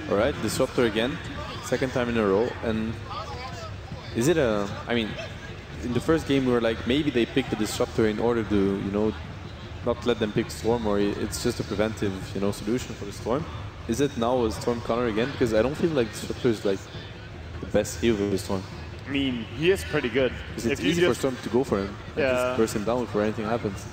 All right, Disruptor again, second time in a row. And is it a, I mean, in the first game we were like, maybe they picked the Disruptor in order to, you know, not let them pick Storm, or it's just a preventive, you know, solution for the Storm. Is it now a Storm counter again? Because I don't feel like Disruptor is like the best heal for the Storm. I mean, he is pretty good. Because it's easy for Storm to go for him. And just burst him down before anything happens.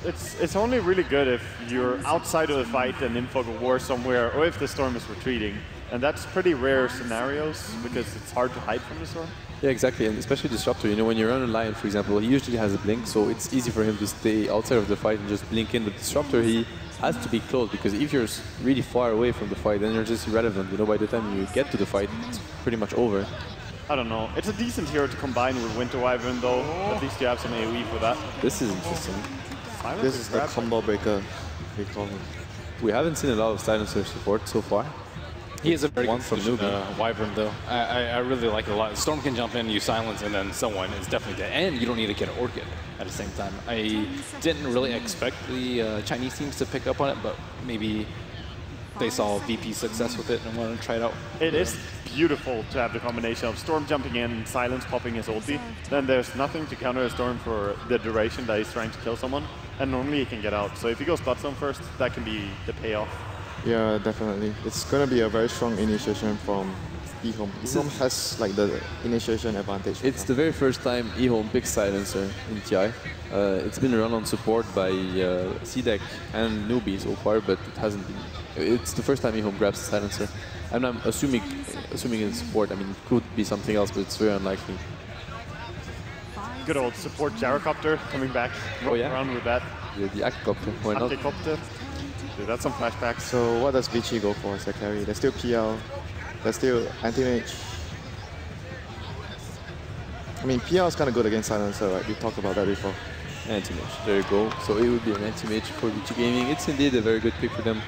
It's only really good if you're outside of the fight and in fog of war somewhere, or if the Storm is retreating. And that's pretty rare scenarios, because it's hard to hide from the Storm. Yeah, exactly, and especially Disruptor. You know, when you're on a Lion, for example, he usually has a blink, so it's easy for him to stay outside of the fight and just blink in. But Disruptor, he has to be close, because if you're really far away from the fight, then you're just irrelevant. You know, by the time you get to the fight, it's pretty much over. I don't know. It's a decent hero to combine with Winter Wyvern, though. At least you have some AoE for that. This is interesting. This is the combo breaker, we call him. We haven't seen a lot of Silencer support so far. He is a very good Wyvern, though. I really like it a lot. Storm can jump in, you silence, and then someone is definitely dead. And you don't need to get an Orchid at the same time. I didn't really expect the Chinese teams to pick up on it, but maybe they saw VP's success with it and wanted to try it out. It is beautiful to have the combination of Storm jumping in and Silence popping his ulti. Then there's nothing to counter a Storm for the duration that he's trying to kill someone. And normally he can get out. So if he goes Spot Zone first, that can be the payoff. Yeah, definitely. It's going to be a very strong initiation from Ehome. Ehome has like the initiation advantage. It's the very first time Ehome picks Silencer in TI. It's been run on support by CDEC and newbie so far, but it hasn't been. It's the first time Ehome grabs the Silencer. And I'm assuming in support, I mean, it could be something else, but it's very unlikely. Good old support gyrocopter coming back. Oh yeah? Around with that. The Akcopter, why not? Akcopter. Dude, that's some flashbacks. So what does Vici go for as a carry? There's still PL, there's still anti-mage. I mean, PL is kind of good against Silencer, right? We talked about that before. Anti-mage, there you go. So it would be an anti-mage for Vici Gaming. It's indeed a very good pick for them.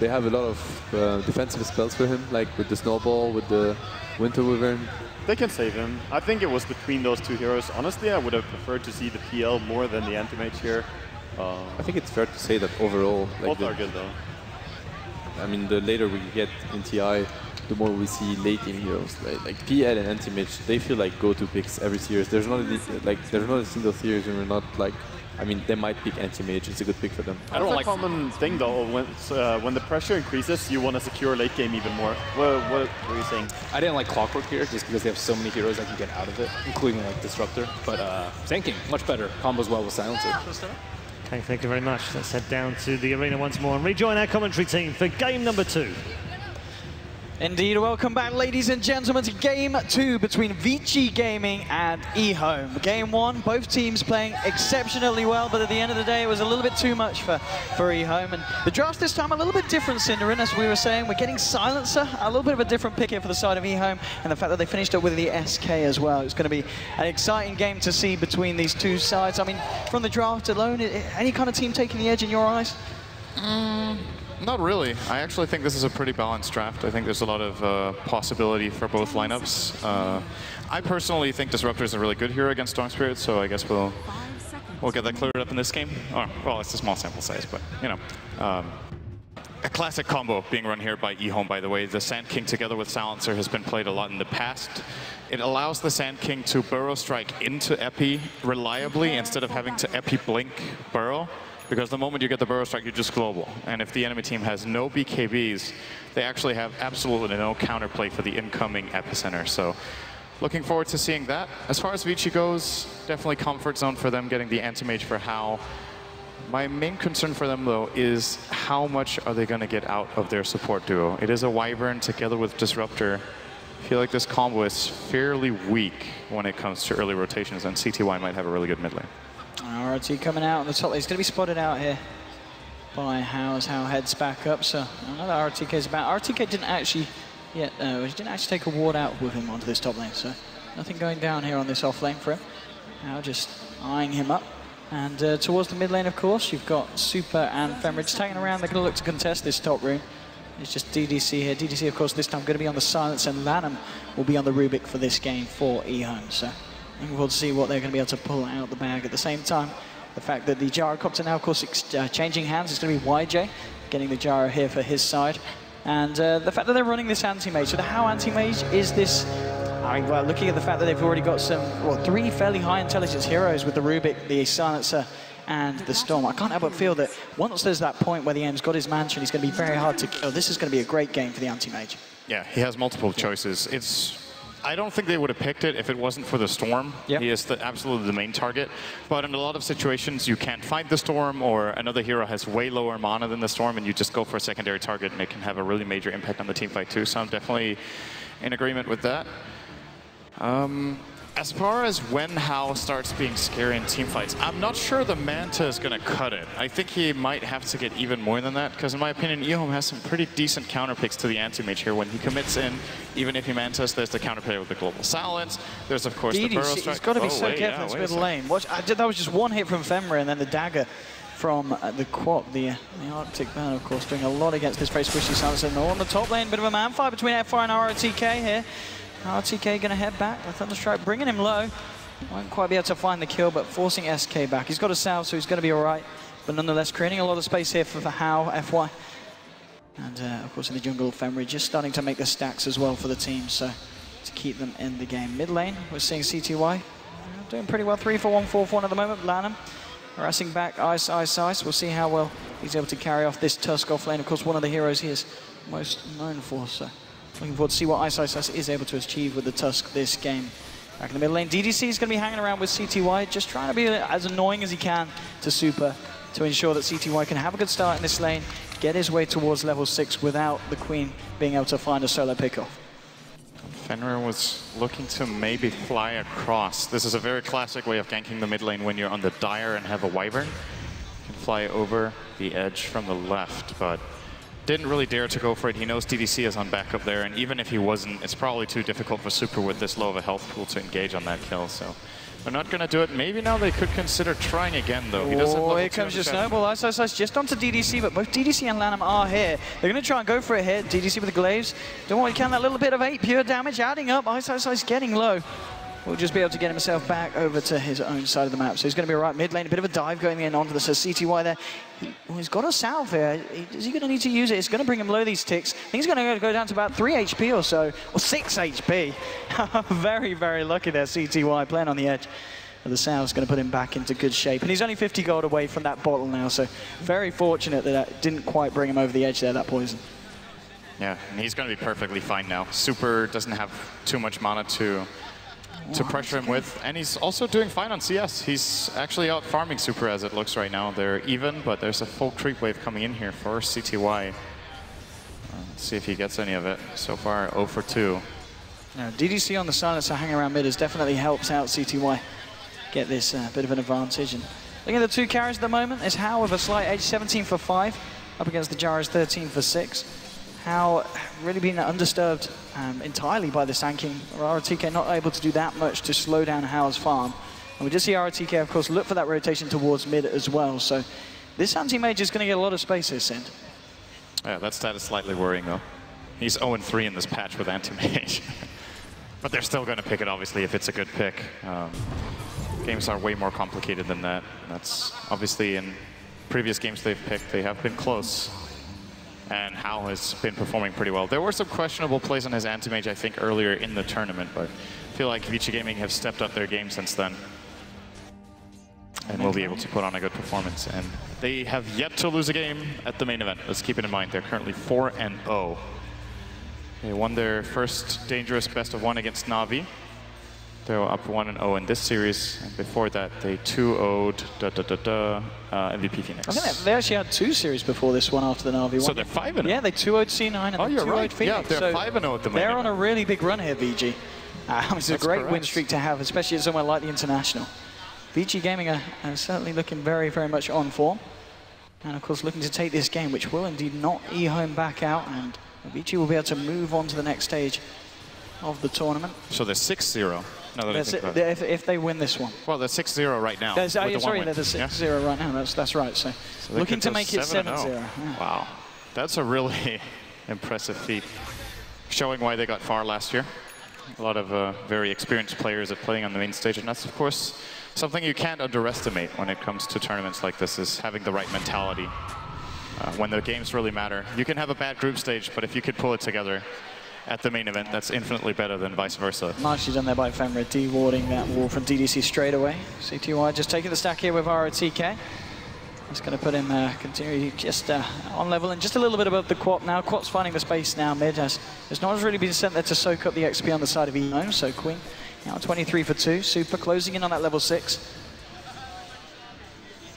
They have a lot of defensive spells for him, like with the Snowball, with the Winter Wyvern. They can save him. I think it was between those two heroes. Honestly, I would have preferred to see the PL more than the anti-mage here. I think it's fair to say that overall, like both are good though. I mean, the later we get in TI, the more we see late game heroes like PL and anti-mage. They feel like go-to picks every series. There's not a single series when we're not like. I mean, they might pick anti-mage. It's a good pick for them. I don't like a common thing though. When the pressure increases, you want to secure late game even more. What were you saying? I didn't like Clockwork here just because they have so many heroes that can get out of it, including like Disruptor. But Sand King, much better. Combos well with Silencer. Okay, thank you very much. Let's head down to the arena once more and rejoin our commentary team for game number 2. Indeed, welcome back, ladies and gentlemen, to Game 2 between Vici Gaming and Ehome. Game 1, both teams playing exceptionally well, but at the end of the day, it was a little bit too much for Ehome. And the draft this time a little bit different, Cinderin, as we were saying. We're getting Silencer, a little bit of a different pick here for the side of Ehome, and the fact that they finished up with the SK as well. It's going to be an exciting game to see between these two sides. I mean, from the draft alone, any kind of team taking the edge in your eyes? Not really. I actually think this is a pretty balanced draft. I think there's a lot of possibility for both lineups. I personally think Disruptor is a really good hero against Storm Spirit, so I guess we'll get that cleared up in this game. Oh, well, it's a small sample size, but you know. A classic combo being run here by Ehome, by the way. The Sand King together with Silencer has been played a lot in the past. It allows the Sand King to burrow strike into Epi reliably instead of having to Epi blink burrow. Because the moment you get the burrow strike, you're just global. And if the enemy team has no BKBs, they actually have absolutely no counterplay for the incoming epicenter. So looking forward to seeing that. As far as Vici goes, definitely comfort zone for them getting the anti-mage for How. My main concern for them, though, is how much are they going to get out of their support duo? It is a Wyvern together with Disruptor. I feel like this combo is fairly weak when it comes to early rotations, and CTY might have a really good mid lane. RT coming out on the top. He's going to be spotted out here by How as How heads back up. So another RTK's about. RTK didn't actually yet. He didn't actually take a ward out with him onto this top lane. So nothing going down here on this off lane for him. How just eyeing him up. And towards the mid lane, of course, you've got Super and Femridge taking around. They're going to look to contest this top rune. It's just DDC here. DDC, of course, this time going to be on the Silence, and Lanham will be on the Rubik for this game for Ehome. So we'll see what they're going to be able to pull out the bag. At the same time, the fact that the Gyrocopter now, of course, changing hands. It's going to be YJ getting the Gyro here for his side. And the fact that they're running this anti-mage, so how anti-mage is this? I mean, well, looking at the fact that they've already got some, well, 3 fairly high intelligence heroes with the Rubik, the Silencer, and the Storm. I can't help but feel that once there's that point where the M's got his mansion, he's going to be very hard to kill. This is going to be a great game for the anti-mage. Yeah, he has multiple choices. I don't think they would have picked it if it wasn't for the Storm. Yep. He is absolutely the main target. But in a lot of situations, you can't find the Storm, or another hero has way lower mana than the Storm, and you just go for a secondary target, and it can have a really major impact on the teamfight too. So I'm definitely in agreement with that. As far as when Hao starts being scary in teamfights, I'm not sure the Manta is going to cut it. I think he might have to get even more than that, because in my opinion, Ehome has some pretty decent counterpicks to the anti-mage here. When he commits in, even if he Mantas, there's the counterplay with the Global Silence. There's, of course, the Burrow Strike. He's got to be so careful in this middle lane. That was just one hit from Fengdidi, and then the dagger from the Quap, the Arctic Burn, of course, doing a lot against this very squishy Silencer. And on the top lane, bit of a man fight between F4 and ROTK here. RTK going to head back. The Thunderstrike bringing him low. Won't quite be able to find the kill, but forcing SK back. He's got a salve, so he's going to be all right. But nonetheless, creating a lot of space here for Hao, FY. And of course, in the jungle, Fengdidi just starting to make the stacks as well for the team, so to keep them in the game. Mid lane, we're seeing CTY doing pretty well. 3 for 1, 4 for 1 at the moment. Lanham harassing back Ice. We'll see how well he's able to carry off this Tusk off lane. Of course, one of the heroes he is most known for, so looking forward to see what Ice is able to achieve with the Tusk this game. Back in the middle lane, DDC is going to be hanging around with CTY, just trying to be as annoying as he can to Super to ensure that CTY can have a good start in this lane, get his way towards level 6 without the Queen being able to find a solo pickoff. Fenrir was looking to maybe fly across. This is a very classic way of ganking the mid lane when you're on the Dire and have a Wyvern. You can fly over the edge from the left, but didn't really dare to go for it. He knows DDC is on backup there, and even if he wasn't, it's probably too difficult for Super with this low of a health pool to engage on that kill, so they're not going to do it. Maybe now they could consider trying again, though. He doesn't here comes your snowball. Ice just onto DDC, but both DDC and Lanham are here. They're going to try and go for it here. DDC with the glaives. Don't want to count that little bit of 8 pure damage adding up. Ice getting low. Will just be able to get himself back over to his own side of the map. So he's going to be right mid lane. A bit of a dive going in onto the CTY there. He's got a salve here. Is he going to need to use it? It's going to bring him low these ticks. I think he's going to go down to about 3 HP or so, or 6 HP. Very, very lucky there, CTY, playing on the edge. But the salve's going to put him back into good shape. And he's only 50 gold away from that bottle now, so very fortunate that that didn't quite bring him over the edge there, that poison. Yeah, and he's going to be perfectly fine now. Super doesn't have too much mana to pressure him with, and he's also doing fine on CS. He's actually out farming Super as it looks right now. They're even, but there's a full creep wave coming in here for CTY. Let's see if he gets any of it. So far, 0 for 2. Now, DDC on the Silencer hanging around mid has definitely helped out CTY get this bit of an advantage. And looking at the 2 carries at the moment, is Hao with a slight edge, 17 for 5, up against the Gyros, 13 for 6. Hao really been undisturbed entirely by the Sand King. RTK not able to do that much to slow down Hao's farm. And we just see RTK, of course, look for that rotation towards mid as well. So this anti-mage is going to get a lot of space here, Sind. Yeah, that stat is slightly worrying, though. He's 0-3 in this patch with anti-mage. But they're still going to pick it, obviously, if it's a good pick. Games are way more complicated than that. That's obviously in previous games they've picked, they have been close. And Hao has been performing pretty well. There were some questionable plays on his anti-mage, I think, earlier in the tournament, but I feel like Vici Gaming have stepped up their game since then. And will be able to put on a good performance. And they have yet to lose a game at the main event. Let's keep it in mind. They're currently 4-0. They won their first dangerous best-of-1 against Na'Vi. They were up 1-0 in this series, and before that they 2-0'd MVP Phoenix. I think they actually had 2 series before this one after the Na'Vi one. So they're 5-0. Yeah, they 2-0'd C9 and oh, then you're 2-0'd right. Phoenix. Yeah, they're so 5-0 at the moment. They're on a really big run here, VG. It's a great win streak to have, especially at somewhere like the International. Vici Gaming are certainly looking very, very much on form. And of course looking to take this game, which will indeed knock Ehome back out, and Vici will be able to move on to the next stage of the tournament. So they're 6-0. If they win this one. Well, they're 6-0 right now. They're 6-0 right now. That's right. So looking to make it 7-0. Yeah. Wow, that's a really impressive feat. Showing why they got far last year. A lot of very experienced players are playing on the main stage, and that's of course something you can't underestimate when it comes to tournaments like this, is having the right mentality. when the games really matter. You can have a bad group stage, but if you could pull it together at the main event, that's infinitely better than vice versa. Nicely done there by Fengdidi, de-warding that wall from DDC straight away. CTY just taking the stack here with ROTK. It's going to put him continuing just on level and just a little bit above the Quap now. Quap's finding the space now mid as there's not really been sent there to soak up the XP on the side of Ehome. So Queen now 23 for 2. Super closing in on that level 6.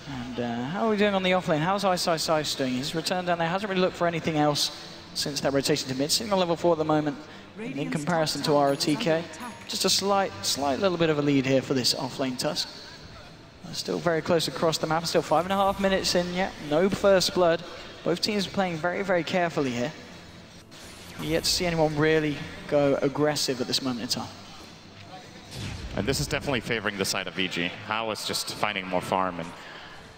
And how are we doing on the offlane? How's Ice doing? He's returned down there, hasn't really looked for anything else since that rotation to mid. Sitting on level 4 at the moment. And in comparison to ROTK, just a slight little bit of a lead here for this offlane Tusk. Still very close across the map, still 5.5 minutes in yet, no first blood. Both teams playing very, very carefully here. Yet to see anyone really go aggressive at this moment in time. And this is definitely favoring the side of VG. Hao is just finding more farm, and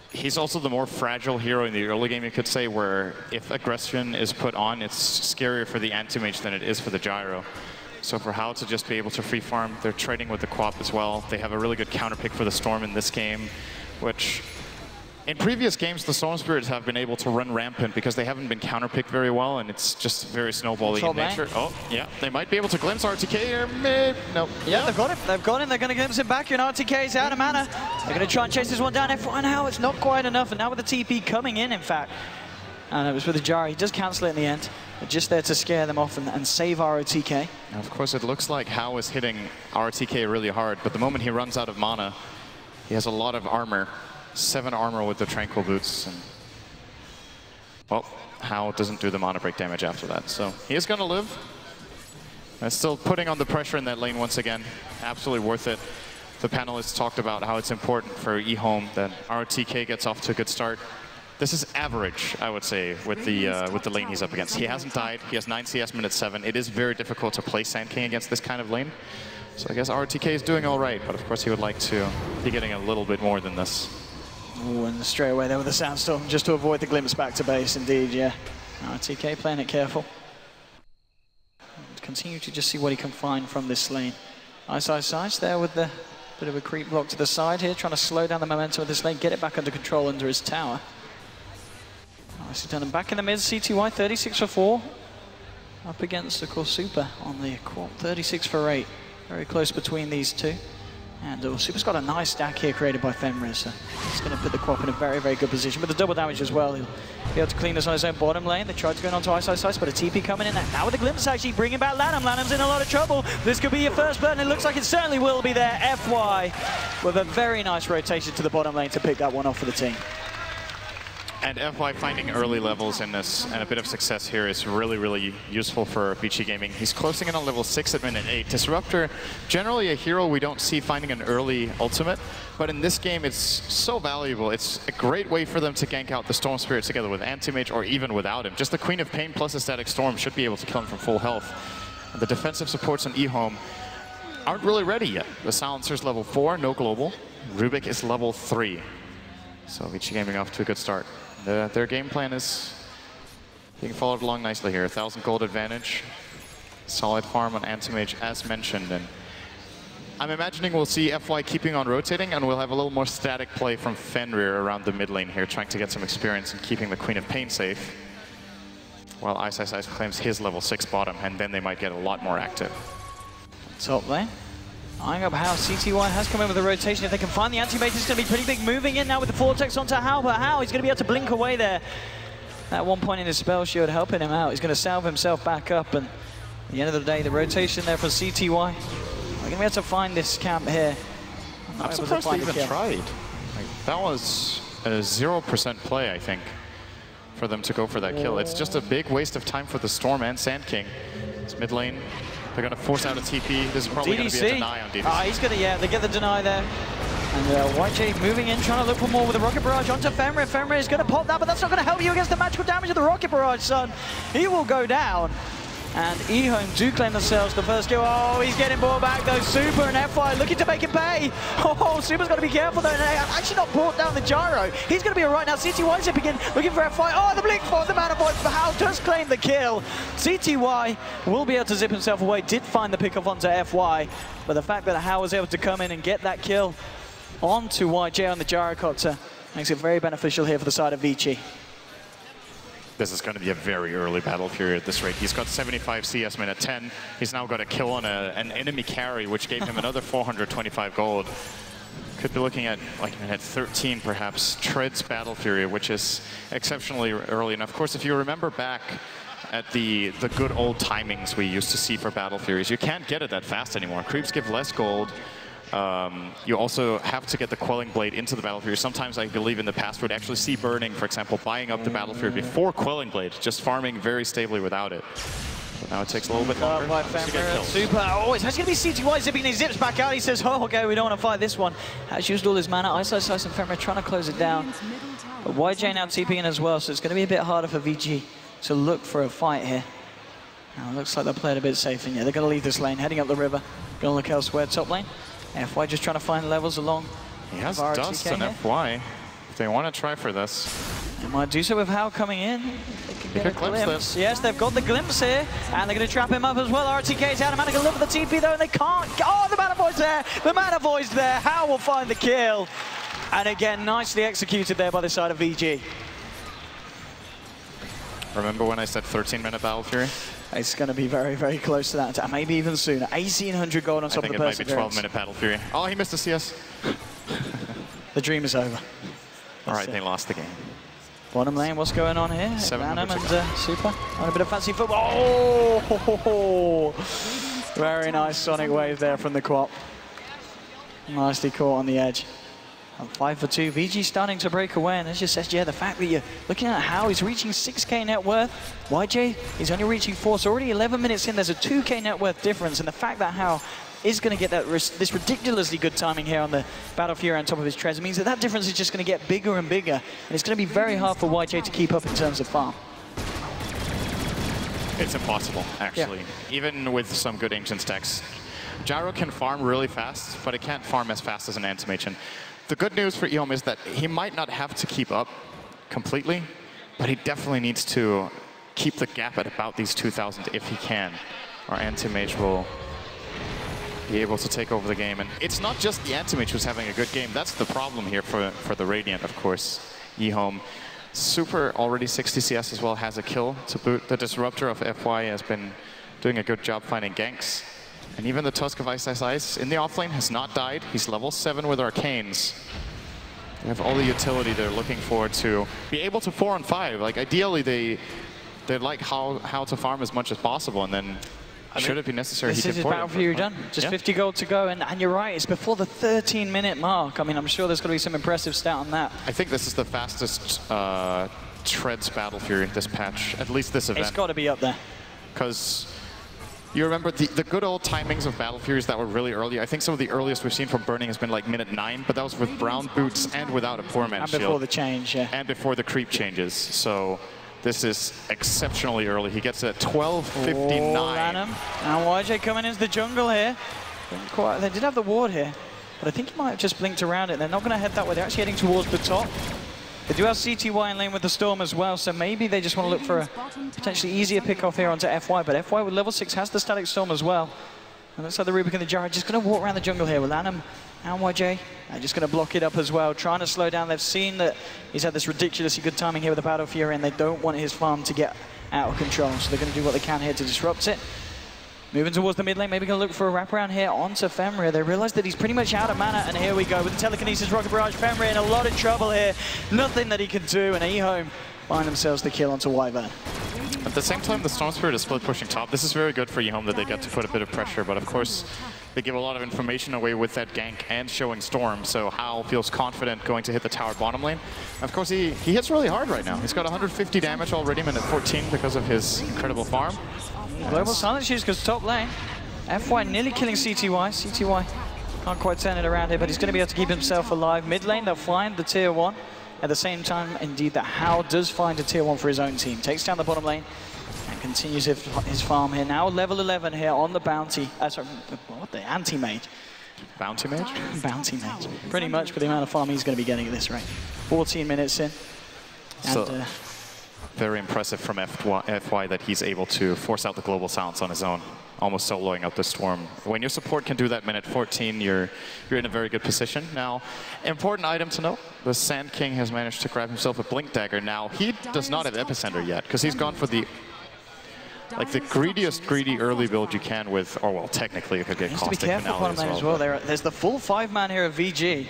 he's also the more fragile hero in the early game, you could say, where if aggression is put on, it's scarier for the anti-mage than it is for the gyro. So for Hao to just be able to free farm, they're trading with the Quap as well. They have a really good counter pick for the Storm in this game, which in previous games, the Storm Spirits have been able to run rampant because they haven't been counter picked very well, and it's just very snowbally in nature. Oh, yeah, they might be able to glimpse RTK here. Nope. Yeah, they've got him. They've got him. They're going to glimpse him back, and RTK is out of mana. They're going to try and chase this one down. F1 now, it's not quite enough, and now with the TP coming in fact. And it was with the Jari. He does cancel it in the end. But just there to scare them off and save ROTK. Now, of course, it looks like Hao is hitting RTK really hard, but the moment he runs out of mana, he has a lot of armor. 7 armor with the Tranquil Boots. And, well, Hao doesn't do the mana break damage after that. So he is going to live. And still putting on the pressure in that lane once again. Absolutely worth it. The panelists talked about how it's important for Ehome that RTK gets off to a good start. This is average, I would say, with the lane he's up against. He hasn't died. He has 9 CS minutes 7. It is very difficult to play Sand King against this kind of lane. So I guess RTK is doing all right, but of course he would like to be getting a little bit more than this. Oh, and straight away there with the Sandstorm, just to avoid the glimpse back to base, indeed, yeah. RTK playing it careful. And continue to just see what he can find from this lane. Ice there with the bit of a creep block to the side here, trying to slow down the momentum of this lane, get it back under control under his tower. Nicely done. And back in the mid, CTY 36 for 4. Up against, of course, Super on the Quap, 36 for 8. Very close between these two. And Super's got a nice stack here created by Fenrir, so it's going to put the Quap in a very, very good position. With the double damage as well, he'll be able to clean this on his own bottom lane. They tried to go on to Ice, but a TP coming in. Now with the glimpse, actually bringing back Lanham. Lanham's in a lot of trouble. This could be your first burn. It looks like it certainly will be there. FY with a very nice rotation to the bottom lane to pick that one off for the team. And FY finding early levels in this and a bit of success here is really, really useful for Vici Gaming. He's closing in on level 6 at minute 8. Disruptor, generally a hero we don't see finding an early ultimate, but in this game it's so valuable. It's a great way for them to gank out the Storm Spirit together with Anti-Mage or even without him. Just the Queen of Pain plus a Static Storm should be able to kill him from full health. And the defensive supports on Ehome aren't really ready yet. The Silencer's level 4, no global. Rubik is level 3. So Vici Gaming off to a good start. Their game plan is being followed along nicely here. 1,000 gold advantage, solid farm on Anti-Mage as mentioned. And I'm imagining we'll see FY keeping on rotating and we'll have a little more static play from Fenrir around the mid lane here, trying to get some experience in keeping the Queen of Pain safe. While Ice claims his level 6 bottom, and then they might get a lot more active. Top lane. Eyeing up Hao. CTY has come in with a rotation. If they can find the anti-mage, it's going to be pretty big. Moving in now with the Vortex onto Hao, but Hao, he's going to be able to blink away there. At one point in his spell shield helping him out. He's going to salve himself back up, and at the end of the day, the rotation there for CTY. We're going to be able to find this camp here. I'm surprised they even tried. Like, that was a 0% play, I think, for them to go for that kill. It's just a big waste of time for the Storm and Sand King. It's mid lane. They're going to force out a TP. This is probably going to be a deny on DDC. He's going to, yeah, they get the deny there. And YJ moving in, trying to look for more with the Rocket Barrage onto Fenrir. Fenrir is going to pop that, but that's not going to help you against the magical damage of the Rocket Barrage, son. He will go down. And Ehome do claim themselves the first kill. Oh, he's getting brought back though. Super and FY looking to make him pay. Oh, Super's got to be careful though. Actually not brought down the gyro. He's going to be all right now. CTY zipping in, looking for FY. Oh, the blink for the mana void for Hao does claim the kill. CTY will be able to zip himself away. Did find the pickup onto FY, but the fact that Hao was able to come in and get that kill onto YJ on the gyrocopter makes it very beneficial here for the side of Vici. This is going to be a very early Battle Fury at this rate. He's got 75 CS minute 10. He's now got a kill on an enemy carry, which gave him another 425 gold. Could be looking at like minute 13 perhaps. Treads Battle Fury, which is exceptionally early. And of course, if you remember back at the good old timings we used to see for Battle Furies, you can't get it that fast anymore. Creeps give less gold. You also have to get the Quelling Blade into the Battle Fury. Sometimes I believe in the past we'd actually see Burning, for example, buying up the Battle Fury before Quelling Blade, just farming very stably without it. But now it takes a little bit longer to get killed. Super. Oh, it's going to be CTY zipping. He zips back out. He says, oh, okay, we don't want to fight this one. Has used all his mana. Iso Slice and Fenrir trying to close it down. But YJ now TPing in as well, so it's going to be a bit harder for VG to look for a fight here. Now it looks like they're playing a bit safe. And yeah, they're going to leave this lane, heading up the river. Going to look elsewhere. Top lane. FY just trying to find levels along. He has Dust and FY. If they want to try for this. They might do so with Hal coming in. They can get a glimpse. Yes, they've got the glimpse here. And they're going to trap him up as well. RTK's out. Mana going to look for the TP though, and they can't. Oh, the Mana Void's there. The Mana Void's there. Hal will find the kill. And again, nicely executed there by the side of VG. Remember when I said 13-minute Battle Fury? It's going to be very, very close to that. Maybe even sooner. 1,800 gold on top of the Perseverance. I think it might be 12-minute Battle Fury. Oh, he missed the CS. The dream is over. All right, they lost the game. Bottom lane, what's going on here? Lanham and Super on a bit of fancy football. Oh! Very nice Sonic Wave there from the Quap. Nicely caught on the edge. And 5 for 2. VG starting to break away, and as you said, yeah, the fact that you're looking at how he's reaching 6k net worth. YJ is only reaching 4, so already 11 minutes in, there's a 2k net worth difference, and the fact that Hal is going to get that this ridiculously good timing here on the Battle Fury on top of his treads, it means that that difference is just going to get bigger and bigger, and it's going to be very hard for YJ to keep up in terms of farm. It's impossible, actually. Yeah. Even with some good ancient stacks. Gyro can farm really fast, but it can't farm as fast as an Anti-Mage. The good news for Ehome is that he might not have to keep up completely, but he definitely needs to keep the gap at about these 2,000 if he can, or Anti-Mage will be able to take over the game. And it's not just the Anti-Mage who's having a good game. That's the problem here for the Radiant, of course. Ehome. Super, already 60 CS as well, has a kill to boot. The Disruptor of FY has been doing a good job finding ganks. And even the Tusk of Ice in the offlane has not died. He's level 7 with Arcanes. They have all the utility they're looking for to be able to 4 and 5. Like ideally, they like how to farm as much as possible, and then should it be necessary, he can This is Battle Fury done. Just 50 gold to go, and you're right. It's before the 13-minute mark. I mean, I'm sure there's going to be some impressive stat on that. I think this is the fastest Treads Battle Fury this patch, at least this event. It's got to be up there. Because you remember the good old timings of Battle Furies that were really early. I think some of the earliest we've seen from Burning has been like minute 9, but that was with brown boots and without a poor man's shield. And before the change, yeah. And before the creep changes. So this is exceptionally early. He gets it at 12:59. Oh, Lanham. And YJ coming into the jungle here. They did have the ward here, but I think he might have just blinked around it. They're not going to head that way. They're actually heading towards the top. They do have CTY in lane with the Storm as well, so maybe they just want to look for a potentially easier pick-off here onto FY, but FY with level 6 has the Static Storm as well. And looks like the Rubik and the Gyro just going to walk around the jungle here with Lanham and YJ. They're just going to block it up as well, trying to slow down. They've seen that he's had this ridiculously good timing here with the Battle Fury, and they don't want his farm to get out of control, so they're going to do what they can here to disrupt it. Moving towards the mid lane, maybe going to look for a wraparound here onto Fenrir. They realize that he's pretty much out of mana, and here we go with the telekinesis rocket barrage. Fenrir in a lot of trouble here. Nothing that he can do, and Ehome find themselves the kill onto Wyvern. At the same time, the Storm Spirit is split pushing top. This is very good for Ehome that they get to put a bit of pressure, but of course, they give a lot of information away with that gank and showing Storm, so Hal feels confident going to hit the tower bottom lane. Of course, he hits really hard right now. He's got 150 damage already, minute 14 because of his incredible farm. Global silence use goes top lane. FY nearly killing CTY. CTY can't quite turn it around here, but he's going to be able to keep himself alive. Mid lane, they'll find the tier 1. At the same time, indeed, that Hal does find a tier 1 for his own team. Takes down the bottom lane and continues his farm here. Now level 11 here on the bounty. Sorry, what the anti-mage? Bounty mage? Bounty mage. Pretty much for the amount of farm he's going to be getting at this rate. 14 minutes in. And, very impressive from FY that he's able to force out the global silence on his own, almost soloing out the Storm. When your support can do that minute 14, you're in a very good position. Now, important item to note, the Sand King has managed to grab himself a Blink Dagger. Now, he does not have Epicenter yet, because he's gone for the greedy early build you can with, or well, technically you could get caustic finale as well. There's the full 5-man here of VG.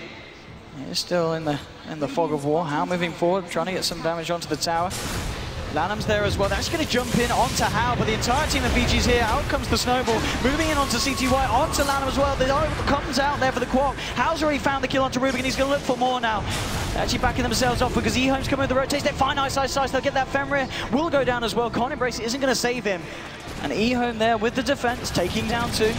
He's still in the fog of war. How moving forward, trying to get some damage onto the tower. Lanham's there as well. They're actually going to jump in onto How, but the entire team of VG's here. Out comes the snowball, moving in onto CTY, onto Lanham as well. The comes out there for the quad. How's already found the kill onto Rubik, and he's going to look for more now. They're actually backing themselves off because Ehome's coming with the rotation. They find Ice. They'll get that Fenrir. Will go down as well. Can't Embrace isn't going to save him. And Ehome there with the defense, taking down 2.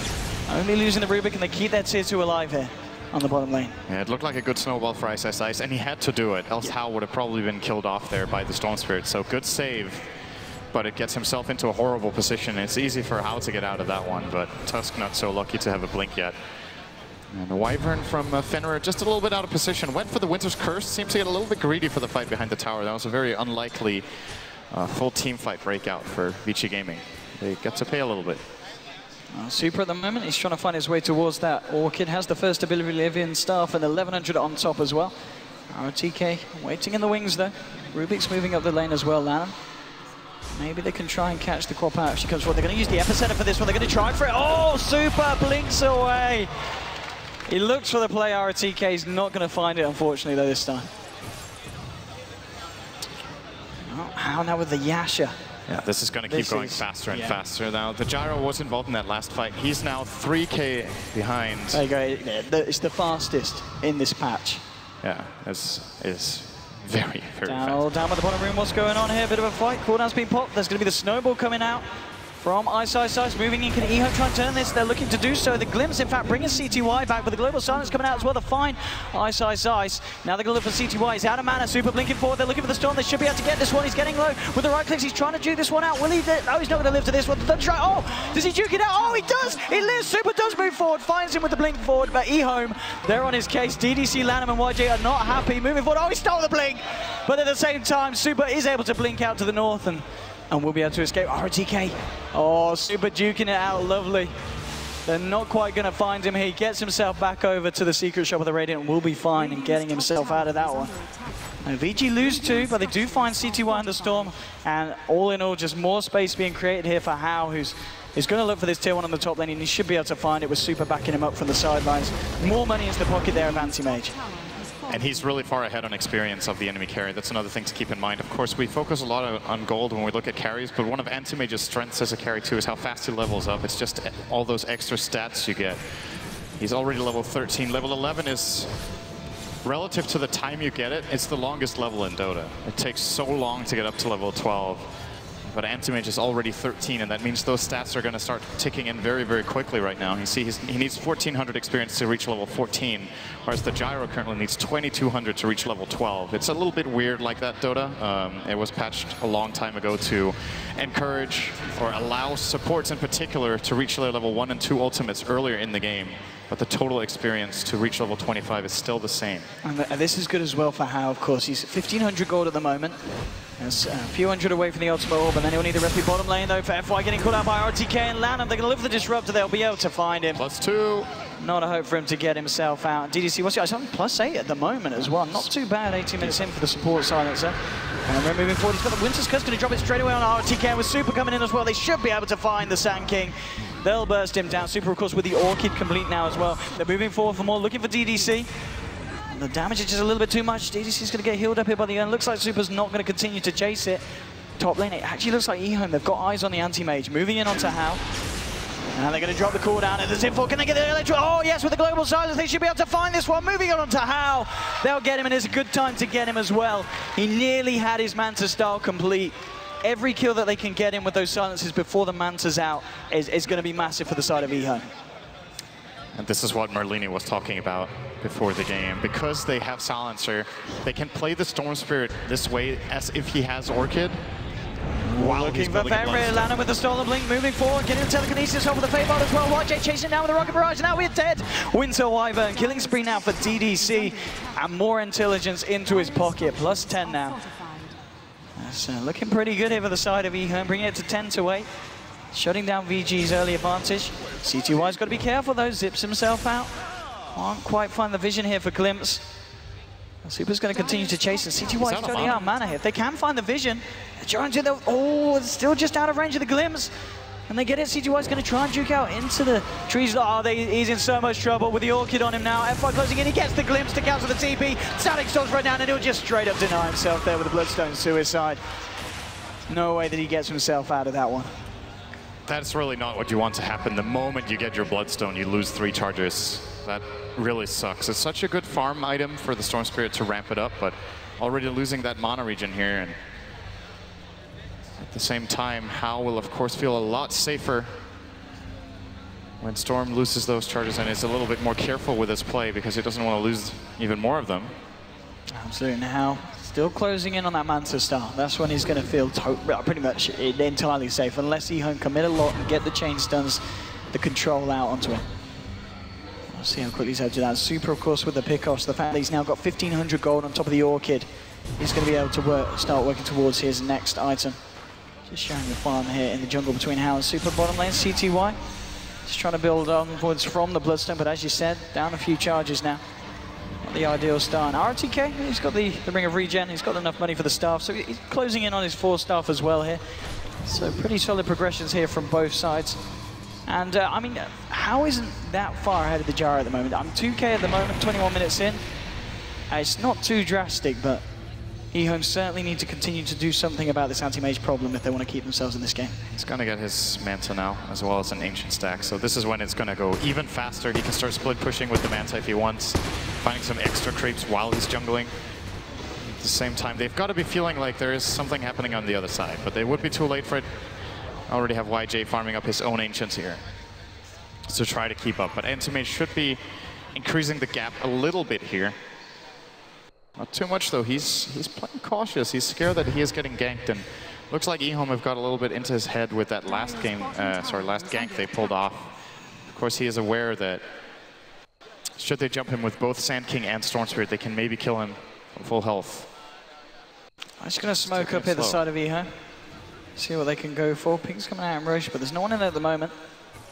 Only losing the Rubik, and they keep their tier 2 alive here on the bottom lane. Yeah, it looked like a good snowball for Ice, and he had to do it, else How would have probably been killed off there by the Storm Spirit. So good save, but it gets himself into a horrible position. It's easy for How to get out of that one, but Tusk not so lucky to have a blink yet. And the Wyvern from Fenrir just a little bit out of position. Went for the Winter's Curse, seems to get a little bit greedy for the fight behind the tower. That was a very unlikely full team fight breakout for Vici Gaming. They get to pay a little bit. Super at the moment, he's trying to find his way towards that Orchid. Has the first ability live in staff and 1100 on top as well. RTK waiting in the wings though. Rubik's moving up the lane as well, Lanham. Maybe they can try and catch the Quap out if she comes forward. They're going to use the Epicenter for this one. They're going to try for it. Oh, Super blinks away. He looks for the play. RTK is not going to find it, unfortunately, though, this time. Oh, How now with the Yasha? Yeah, this is going to keep going faster and faster now. The Gyro was involved in that last fight. He's now 3K behind. There you go. It's the fastest in this patch. Yeah, is very fast. Down by the bottom room, what's going on here? Bit of a fight. Cooldown's been popped. There's going to be the snowball coming out from Ice. Moving in. Can Ehome try and turn this? They're looking to do so. The Glimpse, in fact, bringing CTY back, but the Global Silence coming out as well. The fine Ice. Now they're going to look for CTY. He's out of mana. Super blinking forward. They're looking for the Storm. They should be able to get this one. He's getting low with the right clicks. He's trying to juke this one out. Will he? Oh, he's not going to live to this one. The try. Oh, does he juke it out? Oh, he does. He lives. Super does move forward. Finds him with the blink forward, but Ehome, they're on his case. DDC, Lanham, and YJ are not happy. Moving forward. Oh, he stole the blink. But at the same time, Super is able to blink out to the north and will be able to escape. RTK. Oh, Super duking it out. Lovely. They're not quite going to find him here. He gets himself back over to the secret shop of the Radiant and will be fine in getting himself out of that one. Now, VG lose 2, but they do find CTY and the Storm. And all in all, just more space being created here for How, who's going to look for this tier 1 on the top lane, and he should be able to find it with Super backing him up from the sidelines. More money into the pocket there of Anti-Mage. And he's really far ahead on experience of the enemy carry. That's another thing to keep in mind. Of course, we focus a lot on gold when we look at carries, but one of Anti-Mage's strengths as a carry too is how fast he levels up. It's just all those extra stats you get. He's already level 13. Level 11 is, relative to the time you get it, it's the longest level in Dota. It takes so long to get up to level 12. But Anti-Mage is already 13, and that means those stats are going to start ticking in very, very quickly right now. You see, he needs 1,400 experience to reach level 14, whereas the Gyro currently needs 2,200 to reach level 12. It's a little bit weird like that, Dota. It was patched a long time ago to encourage or allow supports in particular to reach their level 1 and 2 ultimates earlier in the game. But the total experience to reach level 25 is still the same. And this is good as well for How, of course. He's 1,500 gold at the moment. There's a few hundred away from the ultimate orb, and then he'll need the recipe bottom lane, though, for FY getting caught out by RTK and Lanham. They're going to live the Disruptor. They'll be able to find him. +2. Not a hope for him to get himself out. DDC, what's he at? +8 at the moment as well. Not too bad. 18 minutes in for the support silencer. And we're moving forward. He's got the Winter's Curse. Going to drop it straight away on RTK with Super coming in as well. They should be able to find the Sand King. They'll burst him down. Super, of course, with the Orchid complete now as well. They're moving forward for more, looking for DDC. And the damage is just a little bit too much. DDC's going to get healed up here by the end. Looks like Super's not going to continue to chase it. Top lane, it actually looks like Ehome. They've got eyes on the Anti-Mage. Moving in onto How. And they're going to drop the cooldown. And the Zinfo, can they get the Electro? Oh, yes, with the Global Silence, they should be able to find this one. Moving on to How. They'll get him, and it's a good time to get him as well. He nearly had his Manta style complete. Every kill that they can get in with those silences before the Manta's out is going to be massive for the side of Ehome. And this is what Merlini was talking about before the game. Because they have Silencer, they can play the Storm Spirit this way as if he has Orchid. Looking for Fenrir, Lanham with the Stolen Blink, moving forward, getting telekinesis over the Fable as well. YJ chasing down with the Rocket Barrage, now we're dead. Winter Wyvern, killing spree now for DDC, and more intelligence into his pocket, +10 now. That's looking pretty good here for the side of Ehome, bringing it to 10-8. Shutting down VG's early advantage. CTY's got to be careful though, zips himself out. Can't quite find the vision here for Glimpse. Super's going to continue to chase, and CTY's totally out of mana here. If they can find the vision, they're trying to it's still just out of range of the Glimpse. And they get it, CTY's going to try and juke out into the trees. Oh, he's in so much trouble with the Orchid on him now. F5 closing in, he gets the Glimpse to counter the TP. Static Storm's right down, and he'll just straight up deny himself there with the Bloodstone Suicide. No way that he gets himself out of that one. That's really not what you want to happen. The moment you get your Bloodstone, you lose 3 charges. That really sucks. It's such a good farm item for the Storm Spirit to ramp it up, but already losing that mana regen here. And at the same time, Hao will of course feel a lot safer when Storm loses those charges and is a little bit more careful with his play because he doesn't want to lose even more of them. Absolutely. Now, still closing in on that Manta Star. That's when he's going to feel pretty much entirely safe, unless Ehome commit a lot and get the chain stuns, the control out onto him. We'll see how quickly he's able to do that. Super, of course, with the pickoffs. The fact that he's now got 1,500 gold on top of the Orchid, he's going to be able to start working towards his next item. Just showing the farm here in the jungle between Hao and Super. Bottom lane, CTY. Just trying to build onwards from the Bloodstone, but as you said, down a few charges now. Not the ideal start. And RTK, he's got the Ring of Regen, he's got enough money for the staff, so he's closing in on his 4 staff as well here. So pretty solid progressions here from both sides. And I mean, Hao isn't that far ahead of the Jara at the moment. I'm 2K at the moment, 21 minutes in. It's not too drastic, but Ehome certainly need to continue to do something about this anti-mage problem if they want to keep themselves in this game. He's going to get his Manta now, as well as an Ancient stack. So this is when it's going to go even faster. He can start split pushing with the Manta if he wants, finding some extra creeps while he's jungling. At the same time, they've got to be feeling like there is something happening on the other side, but they would be too late for it. Already have YJ farming up his own Ancients here to try to keep up. But anti-mage should be increasing the gap a little bit here. Not too much though, he's playing cautious. He's scared that he is getting ganked, and looks like Ehome have got a little bit into his head with that last gank they pulled off. Of course, he is aware that should they jump him with both Sand King and Storm Spirit, they can maybe kill him from full health. I'm just going to smoke up here the side of Ehome. See what they can go for. Pink's coming out in Roche, but there's no one in there at the moment.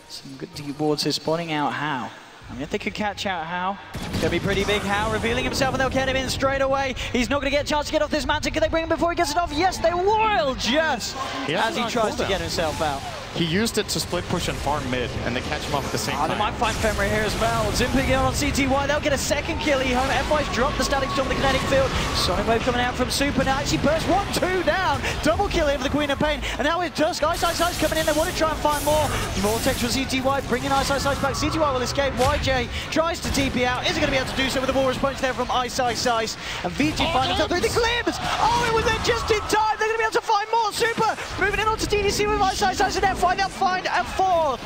Some good deep wards here, spawning out Hao. I mean, if they could catch out Hao, it's going to be pretty big. Hao revealing himself, and they'll get him in straight away. He's not going to get a chance to get off this Manta. Can they bring him before he gets it off? Yes, they will, just as he tries to get himself out. He used it to split push and farm mid, and they catch him off at the same time. They might find Fengdidi here as well. Zimping in on CTY, they'll get a second kill. Ehome, F5's dropped the Static Storm, the kinetic field. Sonic Wave coming out from Super now. Actually burst 1-2 down. Double kill here for the Queen of Pain. And now with Tusk, Ice coming in. They want to try and find more. More text from CTY, bringing Ice back. CTY will escape. YJ tries to TP out. Isn't going to be able to do so with the Walrus Punch there from Ice. And Vici finds himself through the Glimpse. Oh, it was there just in time. They're going to be able to find more. Super moving in onto TDC with Ice and F5. They'll find a 4.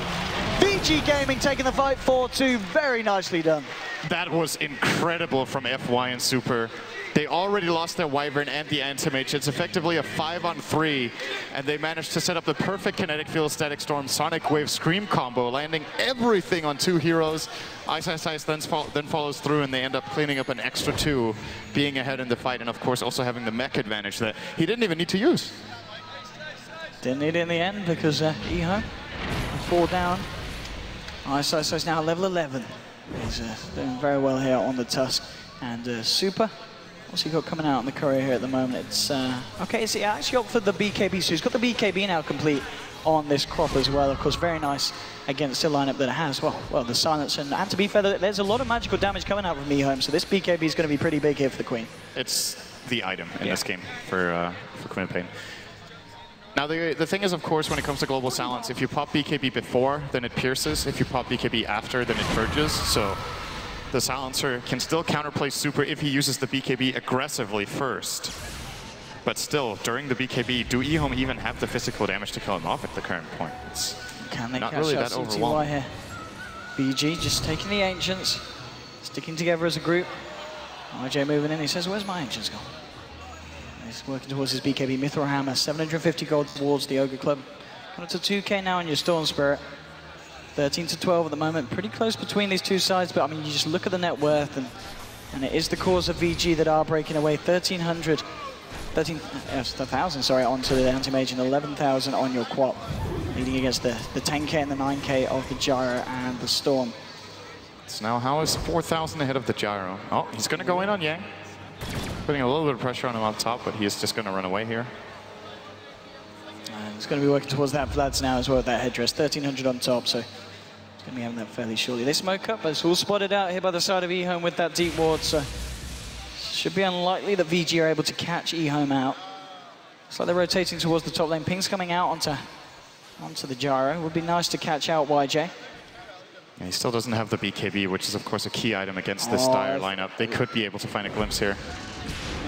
Vici Gaming taking the fight 4-2. Very nicely done. That was incredible from FY and Super. They already lost their Wyvern and the Anti-Mage. It's effectively a 5-on-3, and they managed to set up the perfect kinetic field, Static Storm, Sonic Wave, Scream combo, landing everything on 2 heroes. Ice then follows through, and they end up cleaning up an extra 2, being ahead in the fight, and of course also having the mech advantage that he didn't even need to use. Didn't need it in the end because Ehome 4 down. Ice now level 11. He's doing very well here on the Tusk. And Super, what's he got coming out on the courier here at the moment? It's okay, so he actually opted for the BKB, so he's got the BKB now complete on this crop as well. Of course, very nice against the lineup that it has. Well, the silence, and to be fair, there's a lot of magical damage coming out from Ehome, so this BKB is going to be pretty big here for the Queen. It's the item in this game for Queen of Pain. Now, the thing is, of course, when it comes to Global Silence, if you pop BKB before, then it pierces. If you pop BKB after, then it purges. So the Silencer can still counterplay Super if he uses the BKB aggressively first. But still, during the BKB, do Ehome even have the physical damage to kill him off at the current point? It's not really that overwhelming. Here. BG just taking the Ancients, sticking together as a group. RJ moving in, he says, where's my Ancients gone? He's working towards his BKB Mithril Hammer, 750 gold towards the Ogre Club. Coming up to 2K now on your Storm Spirit. 13-12 at the moment, pretty close between these two sides, but I mean, you just look at the net worth, and it is the cause of VG that are breaking away. 1,300 13,000, sorry, onto the anti-mage and 11,000 on your quap, leading against the 10k and the 9k of the gyro and the storm. So now Hao is 4,000 ahead of the gyro. Oh, he's going to go in on Yang. Putting a little bit of pressure on him up top, but he is just going to run away here. And he's going to be working towards that Vlad's now as well with that headdress. 1,300 on top, so he's going to be having that fairly shortly. They smoke up, but it's all spotted out here by the side of Ehome with that deep ward, so should be unlikely that VG are able to catch Ehome out. Looks like they're rotating towards the top lane. Ping's coming out onto the gyro. Would be nice to catch out YJ. Yeah, he still doesn't have the BKB, which is of course a key item against this dire lineup. They could be able to find a glimpse here.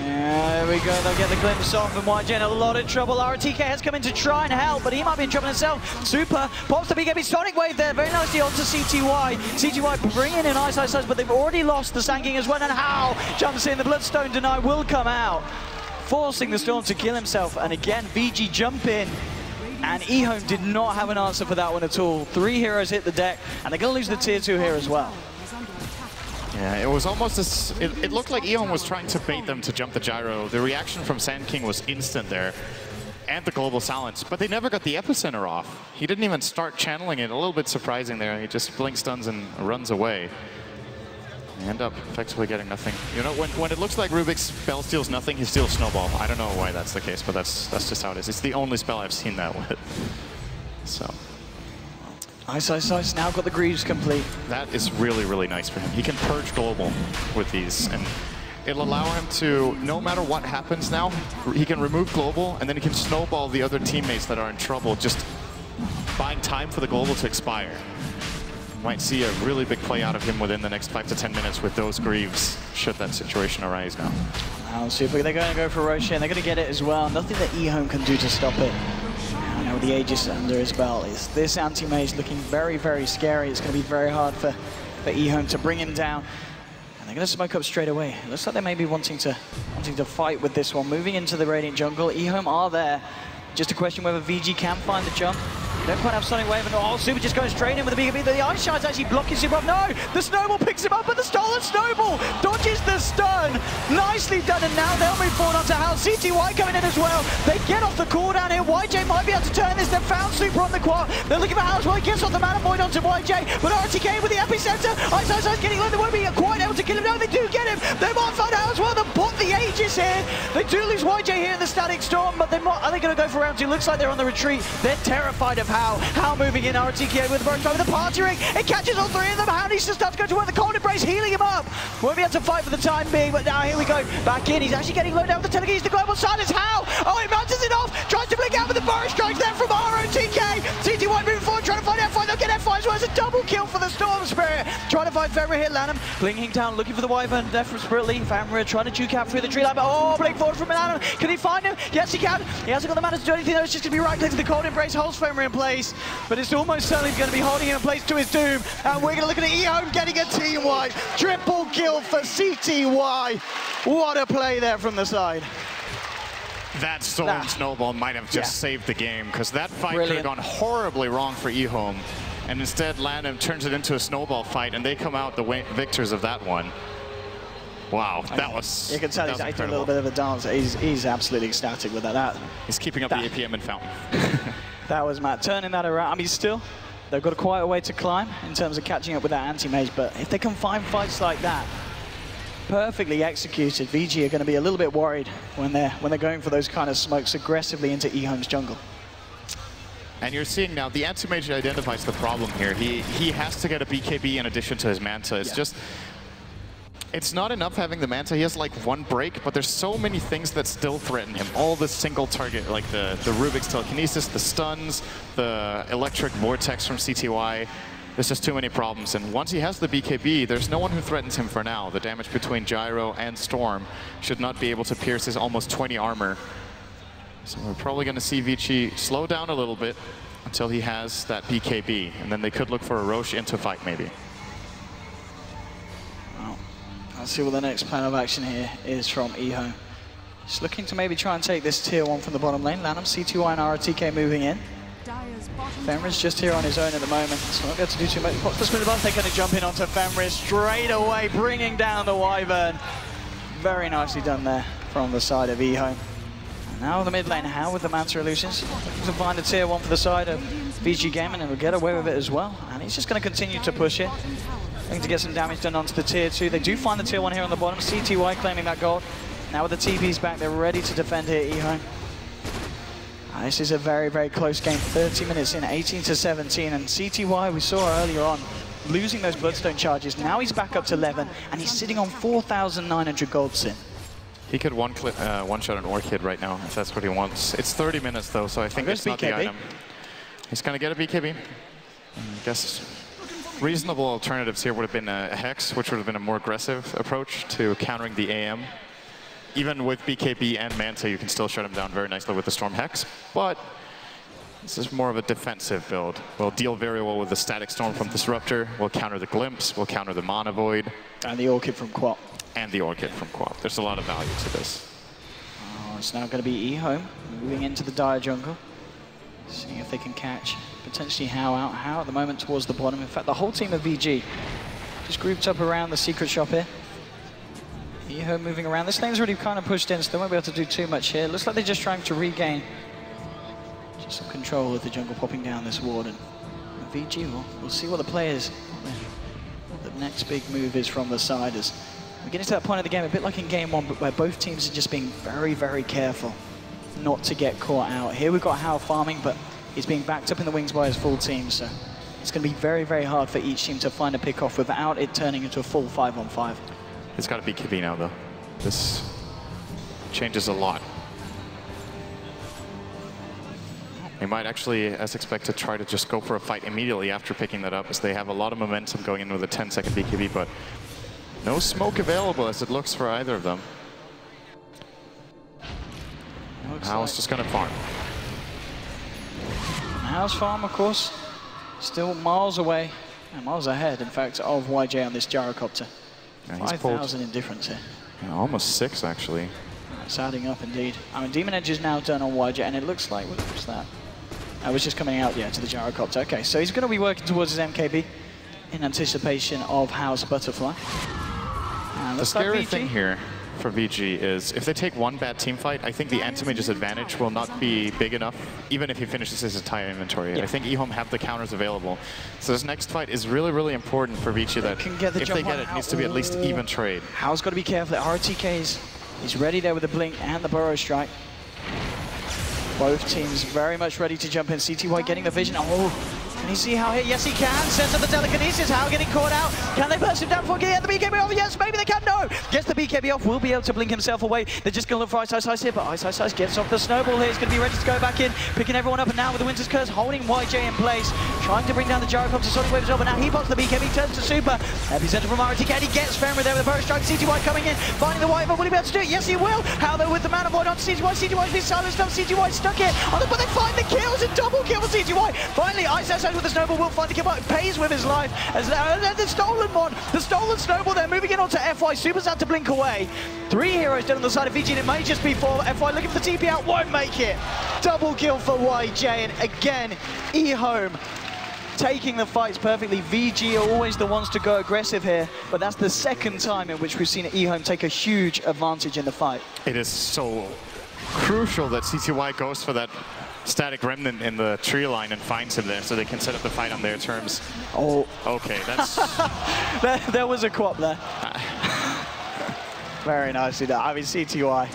Yeah, there we go. They'll get the glimpse off, and YJ in a lot of trouble. RTK has come in to try and help, but he might be in trouble himself. Super pops the BKB Sonic Wave there. Very nicely onto CTY. CTY bringing in Ice, but they've already lost the Sand King as well. And Hao jumps in. The Bloodstone Deny will come out, forcing the Storm to kill himself. And again, VG jump in. And Ehome did not have an answer for that one at all. 3 heroes hit the deck, and they're going to lose the tier 2 here as well. Yeah, it was almost as... It looked like Ehome was trying to bait them to jump the gyro. The reaction from Sand King was instant there, and the global silence, but they never got the epicenter off. He didn't even start channeling it. A little bit surprising there. He just blink stuns and runs away. They end up effectively getting nothing. You know, when it looks like Rubik's spell steals nothing, he steals Snowball. I don't know why that's the case, but that's just how it is. It's the only spell I've seen that with. So. Ice, now got the Greaves complete. That is really, really nice for him. He can purge global with these, and it'll allow him to, no matter what happens now, he can remove global, and then he can snowball the other teammates that are in trouble, just buying time for the global to expire. Might see a really big play out of him within the next 5 to 10 minutes with those Greaves, should that situation arise now. Now, Super, they're going to go for Roche, and they're going to get it as well. Nothing that Ehome can do to stop it. Now, with the Aegis under his belt, this anti-mage looking very, very scary. It's going to be very hard for Ehome to bring him down. And they're going to smoke up straight away. It looks like they may be wanting to fight with this one. Moving into the Radiant jungle, Ehome are there. Just a question whether VG can find the jump. Don't quite have Sonic Wave, and Super just going straight in with the BKB. The Ice Shard's actually blocking Super up. No! The Snowball picks him up, but the stolen Snowball dodges the stun. Nicely done, and now they'll move forward onto Hao. CTY coming in as well. They get off the cooldown here. YJ might be able to turn this. They've found Super on the quad. They're looking for Hao as well. He gets off the Mana Void onto YJ, but RTK with the epicenter. Ice getting low. They won't be quite able to kill him. No, they do get him. They might find Hao as well. They bought the Aegis here. They do lose YJ here in the Static Storm, but are they going to go for round 2? Looks like they're on the retreat. They're terrified of Hao. Hao moving in, RTK with the burst with the party ring. It catches all 3 of them. Hao needs to start to go to work. The cold embrace healing him up. Won't be able to fight for the time being, but now here we go. Back in. He's actually getting low down with the telekinesis. The global silence. Hao. Oh, he mounts it off. Tries to blink out with the burst strikes there from ROTK. CTY moving forward, trying to find F5. They'll get F5 as well. It's a double kill for the Storm Spirit. Trying to find Fenrir hit Lanham. Blinging down, looking for the Wyvern. Death from Spirit Leaf. Fenrir trying to juke out through the tree line. Oh, blink forward from Lanham. Can he find him? Yes, he can. He hasn't got the mana to do anything though. It's just going to be right click to the cold embrace. Holds Fenrir in place, but it's almost certainly going to be holding him in place to his doom. And we're going to look at Ehome getting a team wipe. Triple kill for CTY. What a play there from the side. That Storm Snowball might have just saved the game, because that fight could have gone horribly wrong for Ehome. And instead, Lanham turns it into a snowball fight, and they come out the victors of that one. Wow, that was... You can tell he's acting a little bit of a dance. He's absolutely ecstatic with that. He's keeping up the APM and Fountain. That was Matt turning that around. I mean, still, they've got quite a way to climb in terms of catching up with that anti-mage, but if they can find fights like that, perfectly executed, VG are going to be a little bit worried when they're going for those kind of smokes aggressively into Ehome's jungle. And you're seeing now, the anti-mage identifies the problem here. He has to get a BKB in addition to his Manta. It's just... It's not enough having the Manta. He has like 1 break, but there's so many things that still threaten him. All the single target, like the Rubik's telekinesis, the stuns, the electric vortex from CTY. There's just too many problems. And once he has the BKB, there's no one who threatens him for now. The damage between Gyro and Storm should not be able to pierce his almost 20 armor. So we're probably going to see Vici slow down a little bit until he has that BKB. And then they could look for a Roche into fight maybe. Let's see what the next plan of action here is from Ehome. Just looking to maybe try and take this tier 1 from the bottom lane. Lanham, CTY and RTK moving in. Fenrir's just here on his own at the moment, so not going to do too much. Pops the spin above, they're going to jump in onto Fenrir straight away, bringing down the Wyvern. Very nicely done there from the side of Ehome. Now the mid lane, How with the Manta Illusions. Looking to find a tier 1 for the side of Vici Gaming, and will get away with it as well. And he's just going to continue to push it. Looking to get some damage done onto the tier 2. They do find the tier 1 here on the bottom. CTY claiming that gold. Now with the TP's back, they're ready to defend here, Ehome. This is a very, very close game. 30 minutes in, 18-17. And CTY, we saw earlier on, losing those Bloodstone charges. Now he's back up to 11, and he's sitting on 4,900 gold sin. He could one-shot an Orchid right now, if that's what he wants. It's 30 minutes, though, so I think it's not the item. He's going to get a BKB. I guess reasonable alternatives here would have been a Hex, which would have been a more aggressive approach to countering the AM. Even with BKB and Manta, you can still shut him down very nicely with the Storm Hex, but this is more of a defensive build. We'll deal very well with the Static Storm from Disruptor, we'll counter the Glimpse, we'll counter the Mana Void. And the Orchid from Quap. And the Orchid from Quap. There's a lot of value to this. Oh, it's now going to be Ehome moving into the Dire jungle. Seeing if they can catch potentially How out. How at the moment towards the bottom. In fact, the whole team of VG just grouped up around the secret shop here. Ehome moving around. This lane's already kind of pushed in, so they won't be able to do too much here. Looks like they're just trying to regain just some control of the jungle, popping down this ward. And VG, we'll see what the players, what the next big move is from the side. As we're getting to that point of the game, a bit like in game 1, but where both teams are just being very, very careful not to get caught out. Here we've got How farming, but he's being backed up in the wings by his full team, so it's going to be very, very hard for each team to find a pick-off without it turning into a full 5-on-5. It's got to be BKB now, though. This changes a lot. They might actually, as expected, try to just go for a fight immediately after picking that up, as they have a lot of momentum going in with a 10-second BKB, but no smoke available as it looks for either of them. How's just going to farm. How's farm, of course, still miles away, and miles ahead, in fact, of YJ on this gyrocopter. Yeah, 5,000 in difference here. Yeah, almost 6, actually. It's adding up, indeed. I mean, Demon Edge is now done on YJ, and it looks like, what's that? I was just coming out, yeah, to the gyrocopter. Okay, so he's going to be working towards his MKB in anticipation of How's Butterfly. The scary thing here for VG is if they take one bad team fight, I think the anti-mage's advantage will not be big enough, even if he finishes his entire inventory. Yeah. I think Ehome have the counters available. So this next fight is really, really important for VG that if they get it, it needs to be at least even trade. How's got to be careful. RTK's he's ready there with the Blink and the Burrow Strike. Both teams very much ready to jump in. CTY getting the vision. Oh, can he see How here? Yes, he can. Sets up the telekinesis. How getting caught out. Can they burst him down before getting the BKB off? Yes, maybe they can. No. Gets the BKB off. Will be able to blink himself away. They're just going to look for Ice Ice Ice here, but Ice Ice Ice gets off the snowball here. He's going to be ready to go back in, picking everyone up, and now with the Winter's Curse holding YJ in place, trying to bring down the gyrocopter. Sonic Wave as well, but now he pops the BKB, turns to Super. Epicenter from RTK. He gets Fenrir there with the Burrow Strike. CTY coming in, finding the White, but will he be able to do it? Yes, he will. How though with the Mana Void on CTY. CTY's been silenced up. CTY stuck here. Oh, but they find the kills and double kill for CTY. Finally, Ice Ice with the snowball will find the kill, but it pays with his life. As the stolen one, the stolen snowball there, moving in onto FY. Super's had to blink away. 3 heroes dead on the side of VG, and it may just be 4. FY looking for TP out, won't make it. Double kill for YJ, and again, Ehome taking the fights perfectly. VG are always the ones to go aggressive here, but that's the second time in which we've seen Ehome take a huge advantage in the fight. It is so crucial that CTY goes for that static remnant in the tree line and finds him there so they can set up the fight on their terms. Oh. Okay, that's... there was a quap there. Very nicely done. I mean, CTY.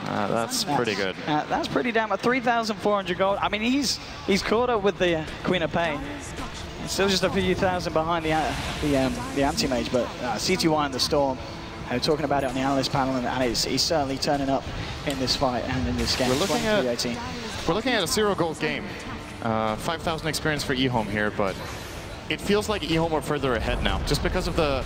That's pretty good. That's pretty damn. 3,400 gold. I mean, he's caught up with the Queen of Pain. He's still just a few thousand behind the anti-mage, but CTY and the Storm. Talking about it on the analyst panel, and he's certainly turning up in this fight and in this game. We're looking at a 0 gold game. 5,000 experience for Ehome here, but it feels like Ehome are further ahead now, just because of the...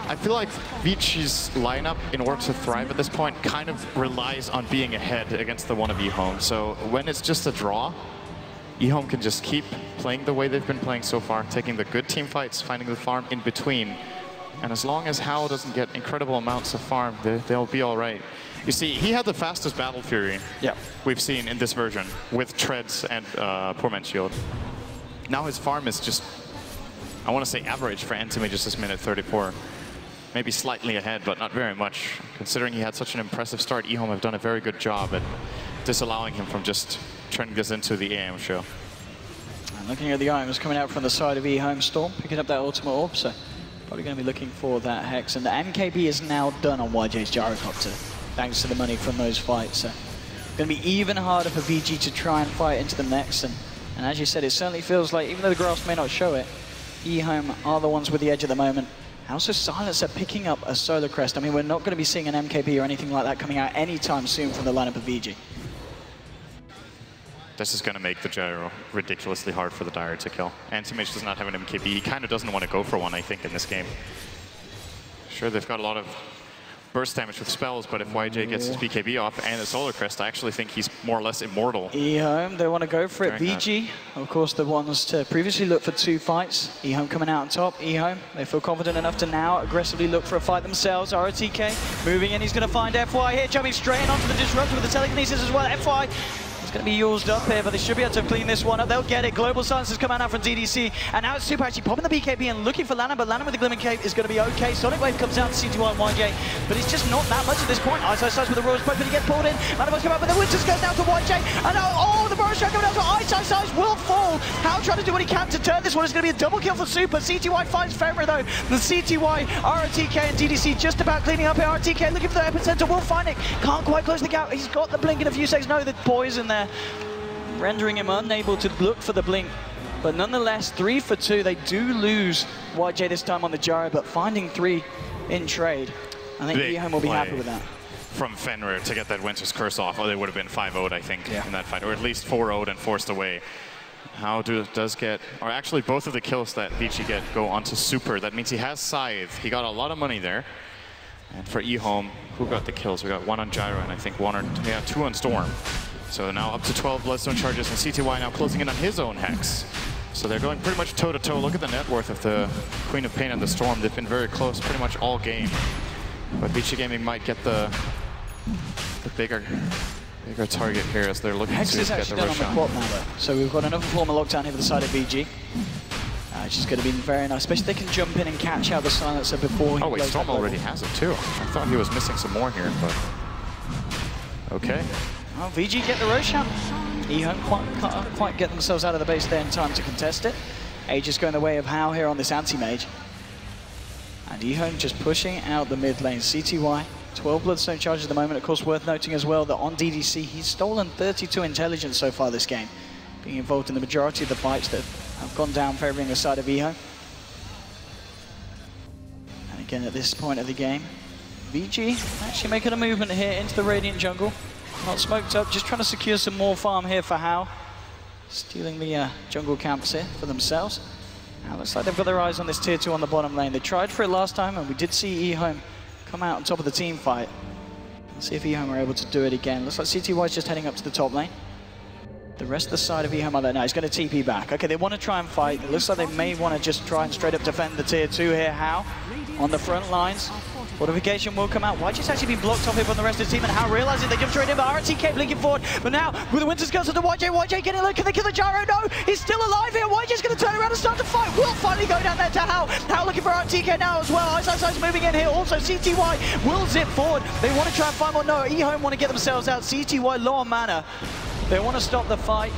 I feel like Vici's lineup, in order to thrive at this point, kind of relies on being ahead against the one of Ehome. So when it's just a draw, Ehome can just keep playing the way they've been playing so far, taking the good team fights, finding the farm in between. And as long as How doesn't get incredible amounts of farm, they'll be all right. You see, he had the fastest Battle Fury we've seen in this version, with Treads and Poor Man's Shield. Now his farm is just, I want to say average for anti-mages this minute, 34. maybe slightly ahead, but not very much. Considering he had such an impressive start, Ehome have done a very good job at disallowing him from just turning this into the AM show. And looking at the items coming out from the side of Ehome, Storm picking up that ultimate orb, so probably going to be looking for that Hex. And the MKB is now done on YJ's Gyrocopter, thanks to the money from those fights. So it's going to be even harder for VG to try and fight into the next. And as you said, it certainly feels like, even though the graphs may not show it, Ehome are the ones with the edge at the moment. And also Silencer picking up a Solar Crest. I mean, we're not going to be seeing an MKB or anything like that coming out anytime soon from the lineup of VG. This is going to make the Gyro ridiculously hard for the Dire to kill. Anti-Mage does not have an MKB. He kind of doesn't want to go for one, I think, in this game. Sure, they've got a lot of burst damage with spells, but if YJ gets his BKB off and a Solar Crest, I actually think he's more or less immortal. Ehome, they want to go for it. VG, of course, the ones to previously look for 2 fights. Ehome coming out on top. Ehome, they feel confident enough to now aggressively look for a fight themselves. ROTK moving in, he's going to find FY here, jumping straight onto the Disruptor with the Telekinesis as well. FY is going to be used up here, but they should be able to clean this one up. They'll get it. Global Silence has come out now from DDC, and now it's Super actually popping the BKB and looking for Lanham, but Lanham with the Glimmer Cape is going to be okay. Sonic Wave comes out to CTY and YJ, but it's just not that much at this point. Ice with the Royal Spike, but he gets pulled in. Lanham comes out, but the Winters goes down to YJ, and oh, the Burrow Strike coming down to Ice will fall. How trying to do what he can to turn this one. It's going to be a double kill for Super. CTY finds Fenrir though. The CTY, ROTK and DDC just about cleaning up here. ROTK looking for the epicenter, will find it. Can't quite close the gap. He's got the blink in a few seconds. No, the poison there, rendering him unable to look for the blink. But nonetheless, 3 for 2. They do lose YJ this time on the Gyro, but finding 3 in trade. I think Ehome will be happy with that. From Fenrir to get that Winter's Curse off, or they would have been 5-0'd, I think, in that fight, or at least 4-0'd and forced away. How does get, or actually both of the kills that Vici get go onto Super. That means he has Scythe. He got a lot of money there. And for Ehome, who got the kills? We got 1 on Gyro and I think 2 on Storm. So now up to 12 Bloodstone charges, and CTY now closing in on his own Hex. So they're going pretty much toe-to-toe. Look at the net worth of the Queen of Pain and the Storm. They've been very close pretty much all game. But Vici Gaming might get the bigger target here as they're looking Hex to is get the actually done on rush the on. quad now though. So we've got another form of lockdown here for the side of VG. Which is going to be very nice, especially if they can jump in and catch out the Silencer before he Oh wait, blows Storm that level. already has it too. I thought he was missing some more here, but okay. Well, VG get the Roshan. Ehome can't quite get themselves out of the base there in time to contest it. Age is going the way of How here on this anti-mage. And Ehome just pushing out the mid lane. CTY, 12 Bloodstone charges at the moment. Of course, worth noting as well that on DDC, he's stolen 32 intelligence so far this game, being involved in the majority of the fights that have gone down favoring the side of Ehome. And again, at this point of the game, VG actually making a movement here into the Radiant jungle. Not smoked up, just trying to secure some more farm here for How. Stealing the jungle camps here for themselves. Now looks like they've got their eyes on this tier 2 on the bottom lane. They tried for it last time, and we did see Ehome come out on top of the team fight. Let's see if Ehome are able to do it again. Looks like CTY is just heading up to the top lane. The rest of the side of Ehome are there now. He's going to TP back. Okay, they want to try and fight. It looks like they may want to just try and straight up defend the tier 2 here. How? On the front lines. Fortification will come out. YJ's actually been blocked off here from the rest of the team, and How realizing they jump straight in, but RTK blinking forward. But now, with the Winter's Curse onto YJ getting low. Can they kill the Gyro? No! He's still alive here. YJ's going to turn around and start to fight. Will finally go down there to How. How looking for RTK now as well. Ice moving in here. Also, CTY will zip forward. They want to try and find more. No, Ehome want to get themselves out. CTY low on mana. They want to stop the fight.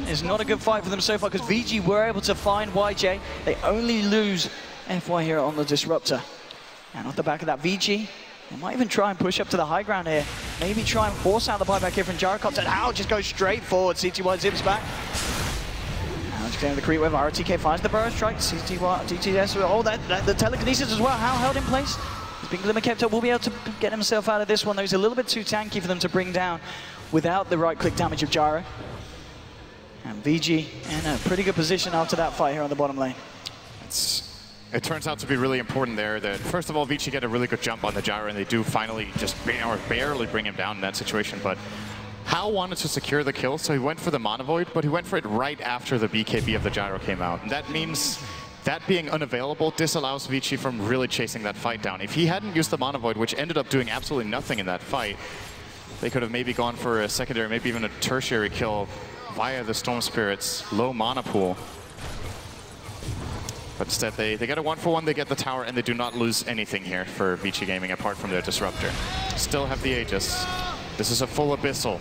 It's not a good fight for them so far because VG were able to find YJ. They only lose FY here on the Disruptor. And off the back of that, VG, they might even try and push up to the high ground here. Maybe try and force out the buyback here from Gyrocopter. And How just goes straight forward. CTY zips back. Now just getting the creep wave. RTK finds the Burrow Strike. CTY, DTS, oh, the telekinesis as well. How held in place. He's been Glimmer kept up. Will be able to get himself out of this one, though. He's a little bit too tanky for them to bring down without the right-click damage of Gyro. And VG in a pretty good position after that fight here on the bottom lane. It turns out to be really important there that, first of all, Vici get a really good jump on the Gyro, and they do finally just barely bring him down in that situation. But How wanted to secure the kill, so he went for the Mana Void, but he went for it right after the BKB of the Gyro came out. And that means that being unavailable disallows Vici from really chasing that fight down. If he hadn't used the Mana Void, which ended up doing absolutely nothing in that fight, they could have maybe gone for a secondary, maybe even a tertiary kill via the Storm Spirit's low mana pool. But instead, they get a 1-for-1, they get the tower, and they do not lose anything here for Vici Gaming apart from their Disruptor. Still have the Aegis. This is a full Abyssal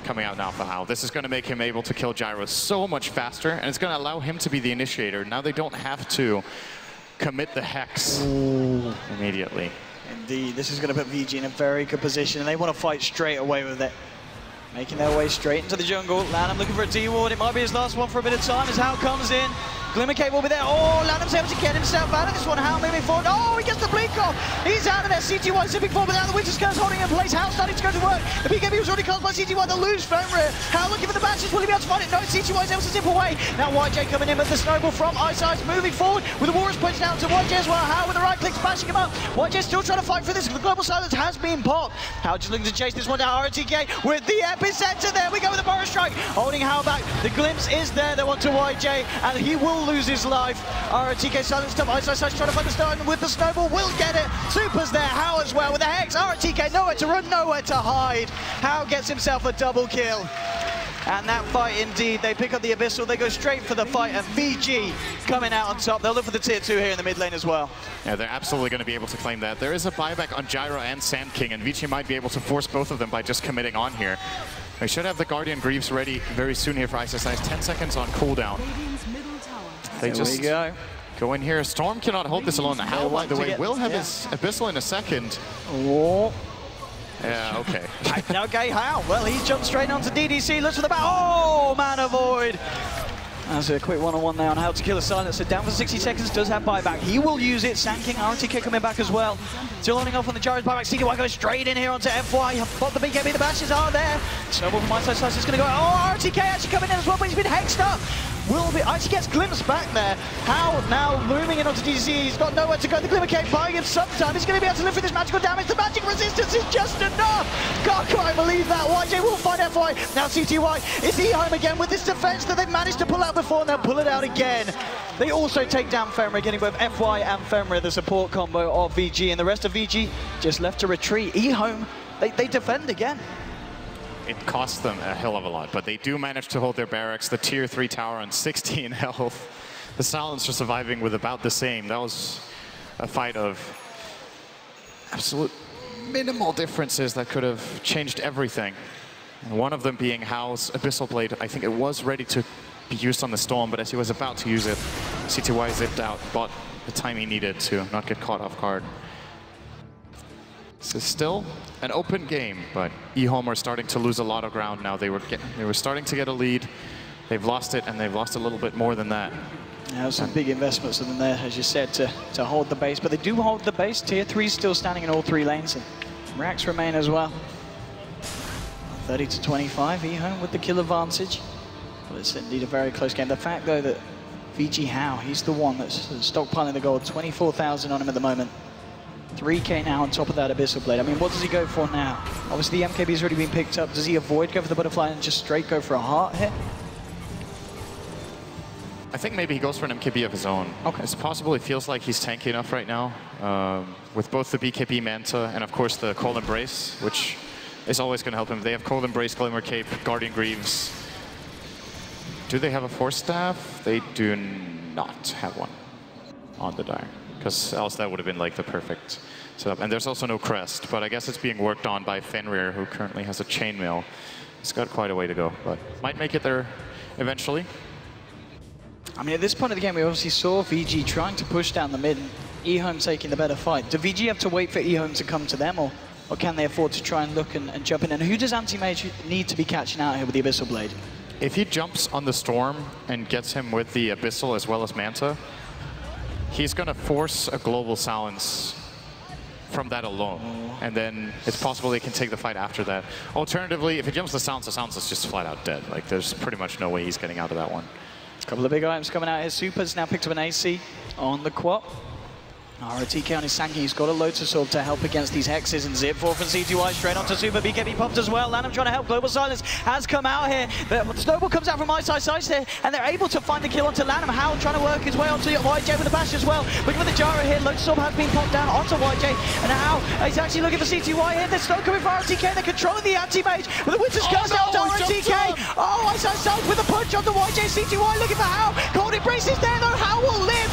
coming out now for Hao. This is going to make him able to kill Gyro so much faster, and it's going to allow him to be the initiator. Now they don't have to commit the Hex immediately. Indeed, this is going to put VG in a very good position, and they want to fight straight away with it. Making their way straight into the jungle. Lanham looking for a D-ward. It might be his last one for a bit of time as Hao comes in. Glimmercape will be there. Oh, Lanham's able to get himself out of this one. Hao moving forward. Oh, he gets the blink off. He's out of there. CTY zipping forward, but now the Winter's Curse holding in place. Hao starting to go to work. The BKB was already closed by CTY. They'll lose Fenrir. Hao looking for the bashes. Will he be able to find it? No, CTY's able to zip away. Now YJ coming in with the snowball from Ice Ice moving forward with the Warriors punch down to YJ as well. Hao with the right click smashing him up. YJ still trying to fight for this. The global silence has been popped. Hao just looking to chase this one down. RTK with the epicenter there. We go with the Burrow Strike. Holding Hao back. The glimpse is there. They want to YJ and he will lose his life. RTK silenced up. Ice Ice trying to find the stun with the snowball. Will get it. Super's there. Hao as well with the Hex. RTK nowhere to run, nowhere to hide. Hao gets himself a double kill. And that fight indeed, they pick up the Abyssal, they go straight for the fight, and VG coming out on top. They'll look for the tier 2 here in the mid lane as well. Yeah, they're absolutely going to be able to claim that. There is a buyback on Gyro and Sand King, and Vici might be able to force both of them by just committing on here. They should have the Guardian Greaves ready very soon here for Ice Ice. 10 seconds on cooldown. They just go in here. Storm cannot hold this alone. Hao, by the way, will have his Abyssal in a second. Oh. Yeah, okay. Okay, Hao. Well, he's jumped straight onto DDC, looks for the back. Oh, Mana Void. That's a quick one-on-one there on how to kill a silencer. Down for 60 seconds, does have buyback. He will use it. Sand King, RTK coming back as well. Still holding off on the Gyro's buyback. CDY goes straight in here onto FY. Pop the BKB, the bashes are there. Snowball from Ice Ice is going to go. Oh, RTK actually coming in as well, but he's been hexed up. Actually gets glimpsed back there. Hao now looming in onto DDC. He's got nowhere to go. The Glimmercape buying him some time. He's going to be able to live through this magical damage. The magic resistance is just enough. God, can I believe that? YJ will find FY. Now CTY is Ehome again with this defense that they've managed to pull out before, and they'll pull it out again. They also take down Fenrir, getting both FY and Fenrir, the support combo of VG, and the rest of VG just left to retreat. Ehome, they defend again. It costs them a hell of a lot, but they do manage to hold their barracks. The tier 3 tower on 16 health. The Silencer surviving with about the same. That was a fight of absolute minimal differences that could have changed everything. And one of them being Hao's Abyssal Blade. I think it was ready to be used on the Storm, but as he was about to use it, CTY zipped out, bought the time he needed to not get caught off guard. This is still an open game, but Ehome are starting to lose a lot of ground now. They were starting to get a lead. They've lost it, and they've lost a little bit more than that. Yeah, some big investments in there, as you said, to hold the base. But they do hold the base. Tier 3 still standing in all 3 lanes, and racks remain as well. 30 to 25, Ehome with the kill advantage. But it's indeed a very close game. The fact, though, that VG Hao, he's the one that's stockpiling the gold. 24,000 on him at the moment. 3K now on top of that Abyssal Blade. I mean, what does he go for now? Obviously, the MKB's already been picked up. Does he avoid go for the butterfly and just straight go for a heart hit? I think maybe he goes for an MKB of his own. Okay. It's possible he feels like he's tanky enough right now. With both the BKB Manta and, of course, the Cold Embrace, which is always going to help him. They have Cold Embrace, Glimmer Cape, Guardian Greaves. Do they have a Force Staff? They do not have one on the Dire, because else that would have been like the perfect setup. And there's also no Crest, but I guess it's being worked on by Fenrir, who currently has a Chainmail. It's got quite a way to go, but might make it there eventually. I mean, at this point of the game, we obviously saw VG trying to push down the mid and Ehome taking the better fight. Do VG have to wait for Ehome to come to them, or can they afford to try and look and jump in? And who does Anti-Mage need to be catching out here with the Abyssal Blade? If he jumps on the Storm and gets him with the Abyssal as well as Manta, he's going to force a global silence from that alone. And then it's possible they can take the fight after that. Alternatively, if he jumps the silence is just flat out dead. Like, there's pretty much no way he's getting out of that one. A couple of big items coming out here. Super's now picked up an AC on the quad. RTK on his Sand King, he's got a Lotus Orb to help against these hexes, and Zip 4 from CTY straight onto Super. BKB popped as well. Lanham trying to help. Global Silence has come out here. The Snowball comes out from Ice Ice here, and they're able to find the kill onto Lanham. Hao trying to work his way onto YJ with the bash as well. Looking for the Gyro here. Lotus Orb has been popped down onto YJ, and now he's actually looking for CTY here. They're still coming for RTK. They're controlling the Anti-Mage with the Winter's Curse out to RTK. Oh, Ice Ice with a punch onto YJ. CTY looking for Hao. Cold Embrace is there though. Hao will live.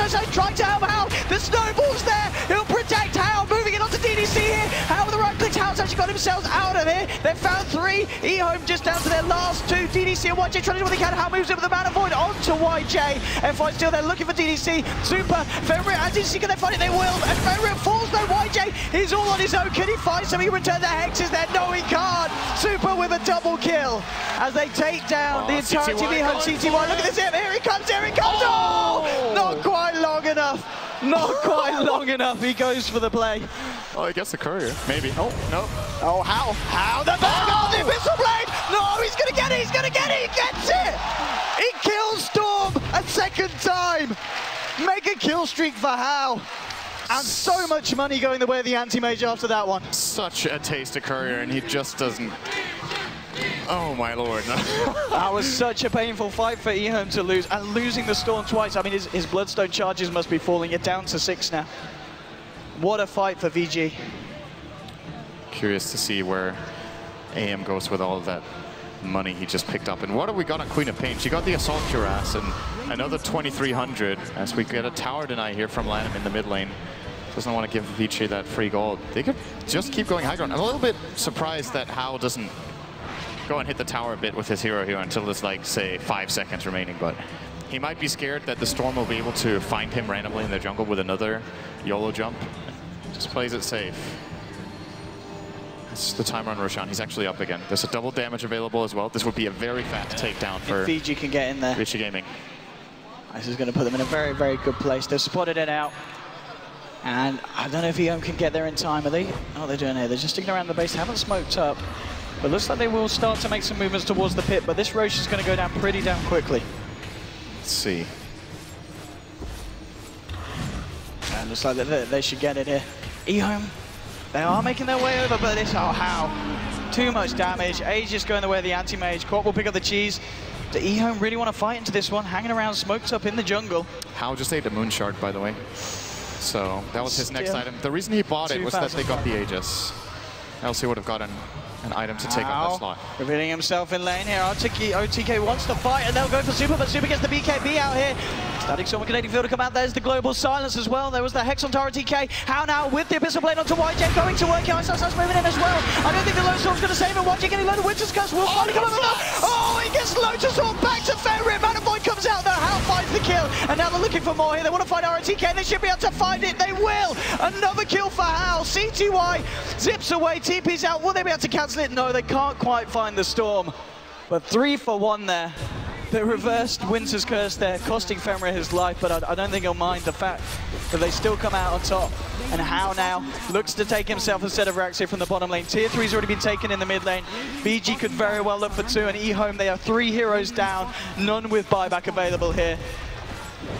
Sunshine trying to help Hao. The snowball's there. He'll protect Hao. Moving it onto DDC here. Hao with the right clicks. Hao's actually got themselves out of here. They've found 3. Ehome just down to their last 2. DDC and YJ trying to do what they can. Hao moves in with the Mana Void onto YJ. F5 still there looking for DDC. Super. Fenrir and DDC, can they find it? They will. And Fenrir falls though. YJ, he's all on his own. Can he find something? He return the hexes there. No, he can't. Super with a double kill as they take down the entirety of Ehome. CTY, look at this. Here he comes. Here he comes. Oh! Not quite long enough. Not quite long enough. He goes for the play. Oh, he gets the courier. Maybe. Oh, no. Oh, how the bag on the Abyssal Blade! No, he's gonna get it, he's gonna get it, he gets it! He kills Storm a second time! Make a kill streak for Hao. And so much money going the way of the anti-mage after that one. Such a taste of courier, and he just doesn't... Oh my lord. That was such a painful fight for Ehome to lose, and losing the Storm twice. I mean, his Bloodstone charges must be falling. You're down to 6 now. What a fight for VG. Curious to see where AM goes with all of that money he just picked up. And what have we got on Queen of Pain? She got the Assault Cuirass and another 2,300 as we get a tower deny here from Lanham in the mid lane. Doesn't want to give Vici that free gold. They could just keep going high ground. I'm a little bit surprised that Hao doesn't go and hit the tower a bit with his hero here until there's like, say, 5 seconds remaining, but he might be scared that the Storm will be able to find him randomly in the jungle with another YOLO jump. Just plays it safe. It's the timer on Roshan. He's actually up again. There's a double damage available as well. This would be a very fast takedown for Fiji can get in there. Vici Gaming. This is going to put them in a very, very good place. They've spotted it out. And I don't know if Ehome can get there in time. Are they? Oh, they're doing here. They're just sticking around the base. They haven't smoked up. But looks like they will start to make some movements towards the pit. But this Rosh is going to go down pretty damn quickly. Let's see. And looks like they should get it here. Ehome, they are making their way over, but this, oh, how? Too much damage. Aegis going the way of the anti-mage. Corp will pick up the cheese. Do Ehome really want to fight into this one? Hanging around, smoked up in the jungle. Hao just ate a moon shard, by the way. So that was his next item. The reason he bought it was that they got the Aegis. Else he would have gotten an item to take on that slot. Revealing himself in lane here. OTK wants to fight, and they'll go for Super, but Super gets the BKB out here. Static Storm and Canadian Field to come out. There's the Global Silence as well. There was the Hex onto RTK. How now with the Abyssal Blade onto YJ, going to work out. Starts moving in as well. I don't think the Lotus Storm's going to save him. YJ getting loaded. Winter's Curse will finally come over. Oh, he gets Lotus Storm back to Fenrir. Mana Void comes out though. How finds the kill, and now they're looking for more here. They want to find RTK, and they should be able to find it. They will. Another kill for Hao. CTY zips away. TP's out. Will they be able to cancel it? No, they can't quite find the Storm. But 3 for 1 there. They reversed Winter's Curse there, costing Fenrir his life, but I don't think he'll mind the fact that they still come out on top. And Hao now looks to take himself a set of racks here from the bottom lane. Tier 3's already been taken in the mid lane. VG could very well look for 2, and Ehome, they are 3 heroes down, none with buyback available here.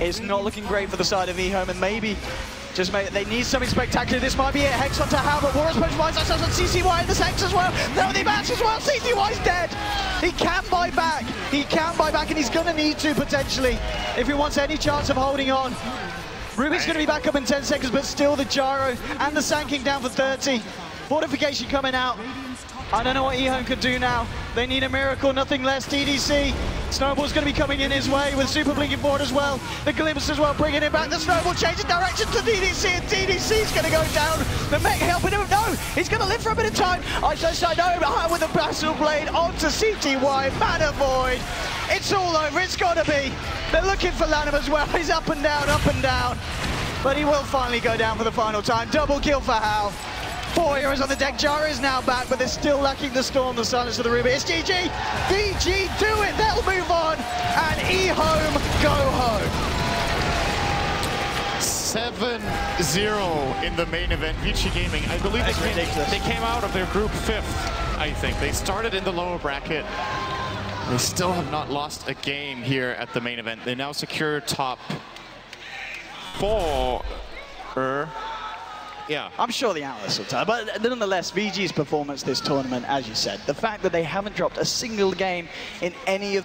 It's not looking great for the side of Ehome, and maybe just they need something spectacular. This might be it. Hex onto Hao, but Warriors Punch buys ourselves on CCY in this Hex as well. No, the match as well. CCY's dead. He can buy back. He can buy back, and he's going to need to potentially if he wants any chance of holding on. Ruby's going to be back up in 10 seconds, but still the Gyro and the Sand King down for 30. Fortification coming out. I don't know what Ehome could do now. They need a miracle, nothing less. TDC. Snowball's going to be coming in his way with Super blinking forward as well. The Glimpse as well, bringing it back. The Snowball changes direction to DDC, and DDC's going to go down. The mech helping him. No, he's going to live for a bit of time. I know with the Abyssal Blade onto CTY. Mana Void. It's all over. It's got to be. They're looking for Lanham as well. He's up and down, up and down. But he will finally go down for the final time. Double kill for Hao. 4 heroes on the deck. Jara is now back, but they're still lacking the Storm, the Silence of the Ruby. It's GG. VG do it. They'll move on. And Ehome go home. 7-0 in the main event. Vici Gaming, I believe they came out of their group 5th, I think. They started in the lower bracket. They still have not lost a game here at the main event. They now secure top 4. Yeah. I'm sure the analysts will tell, but nonetheless, VG's performance this tournament, as you said, the fact that they haven't dropped a single game in any of the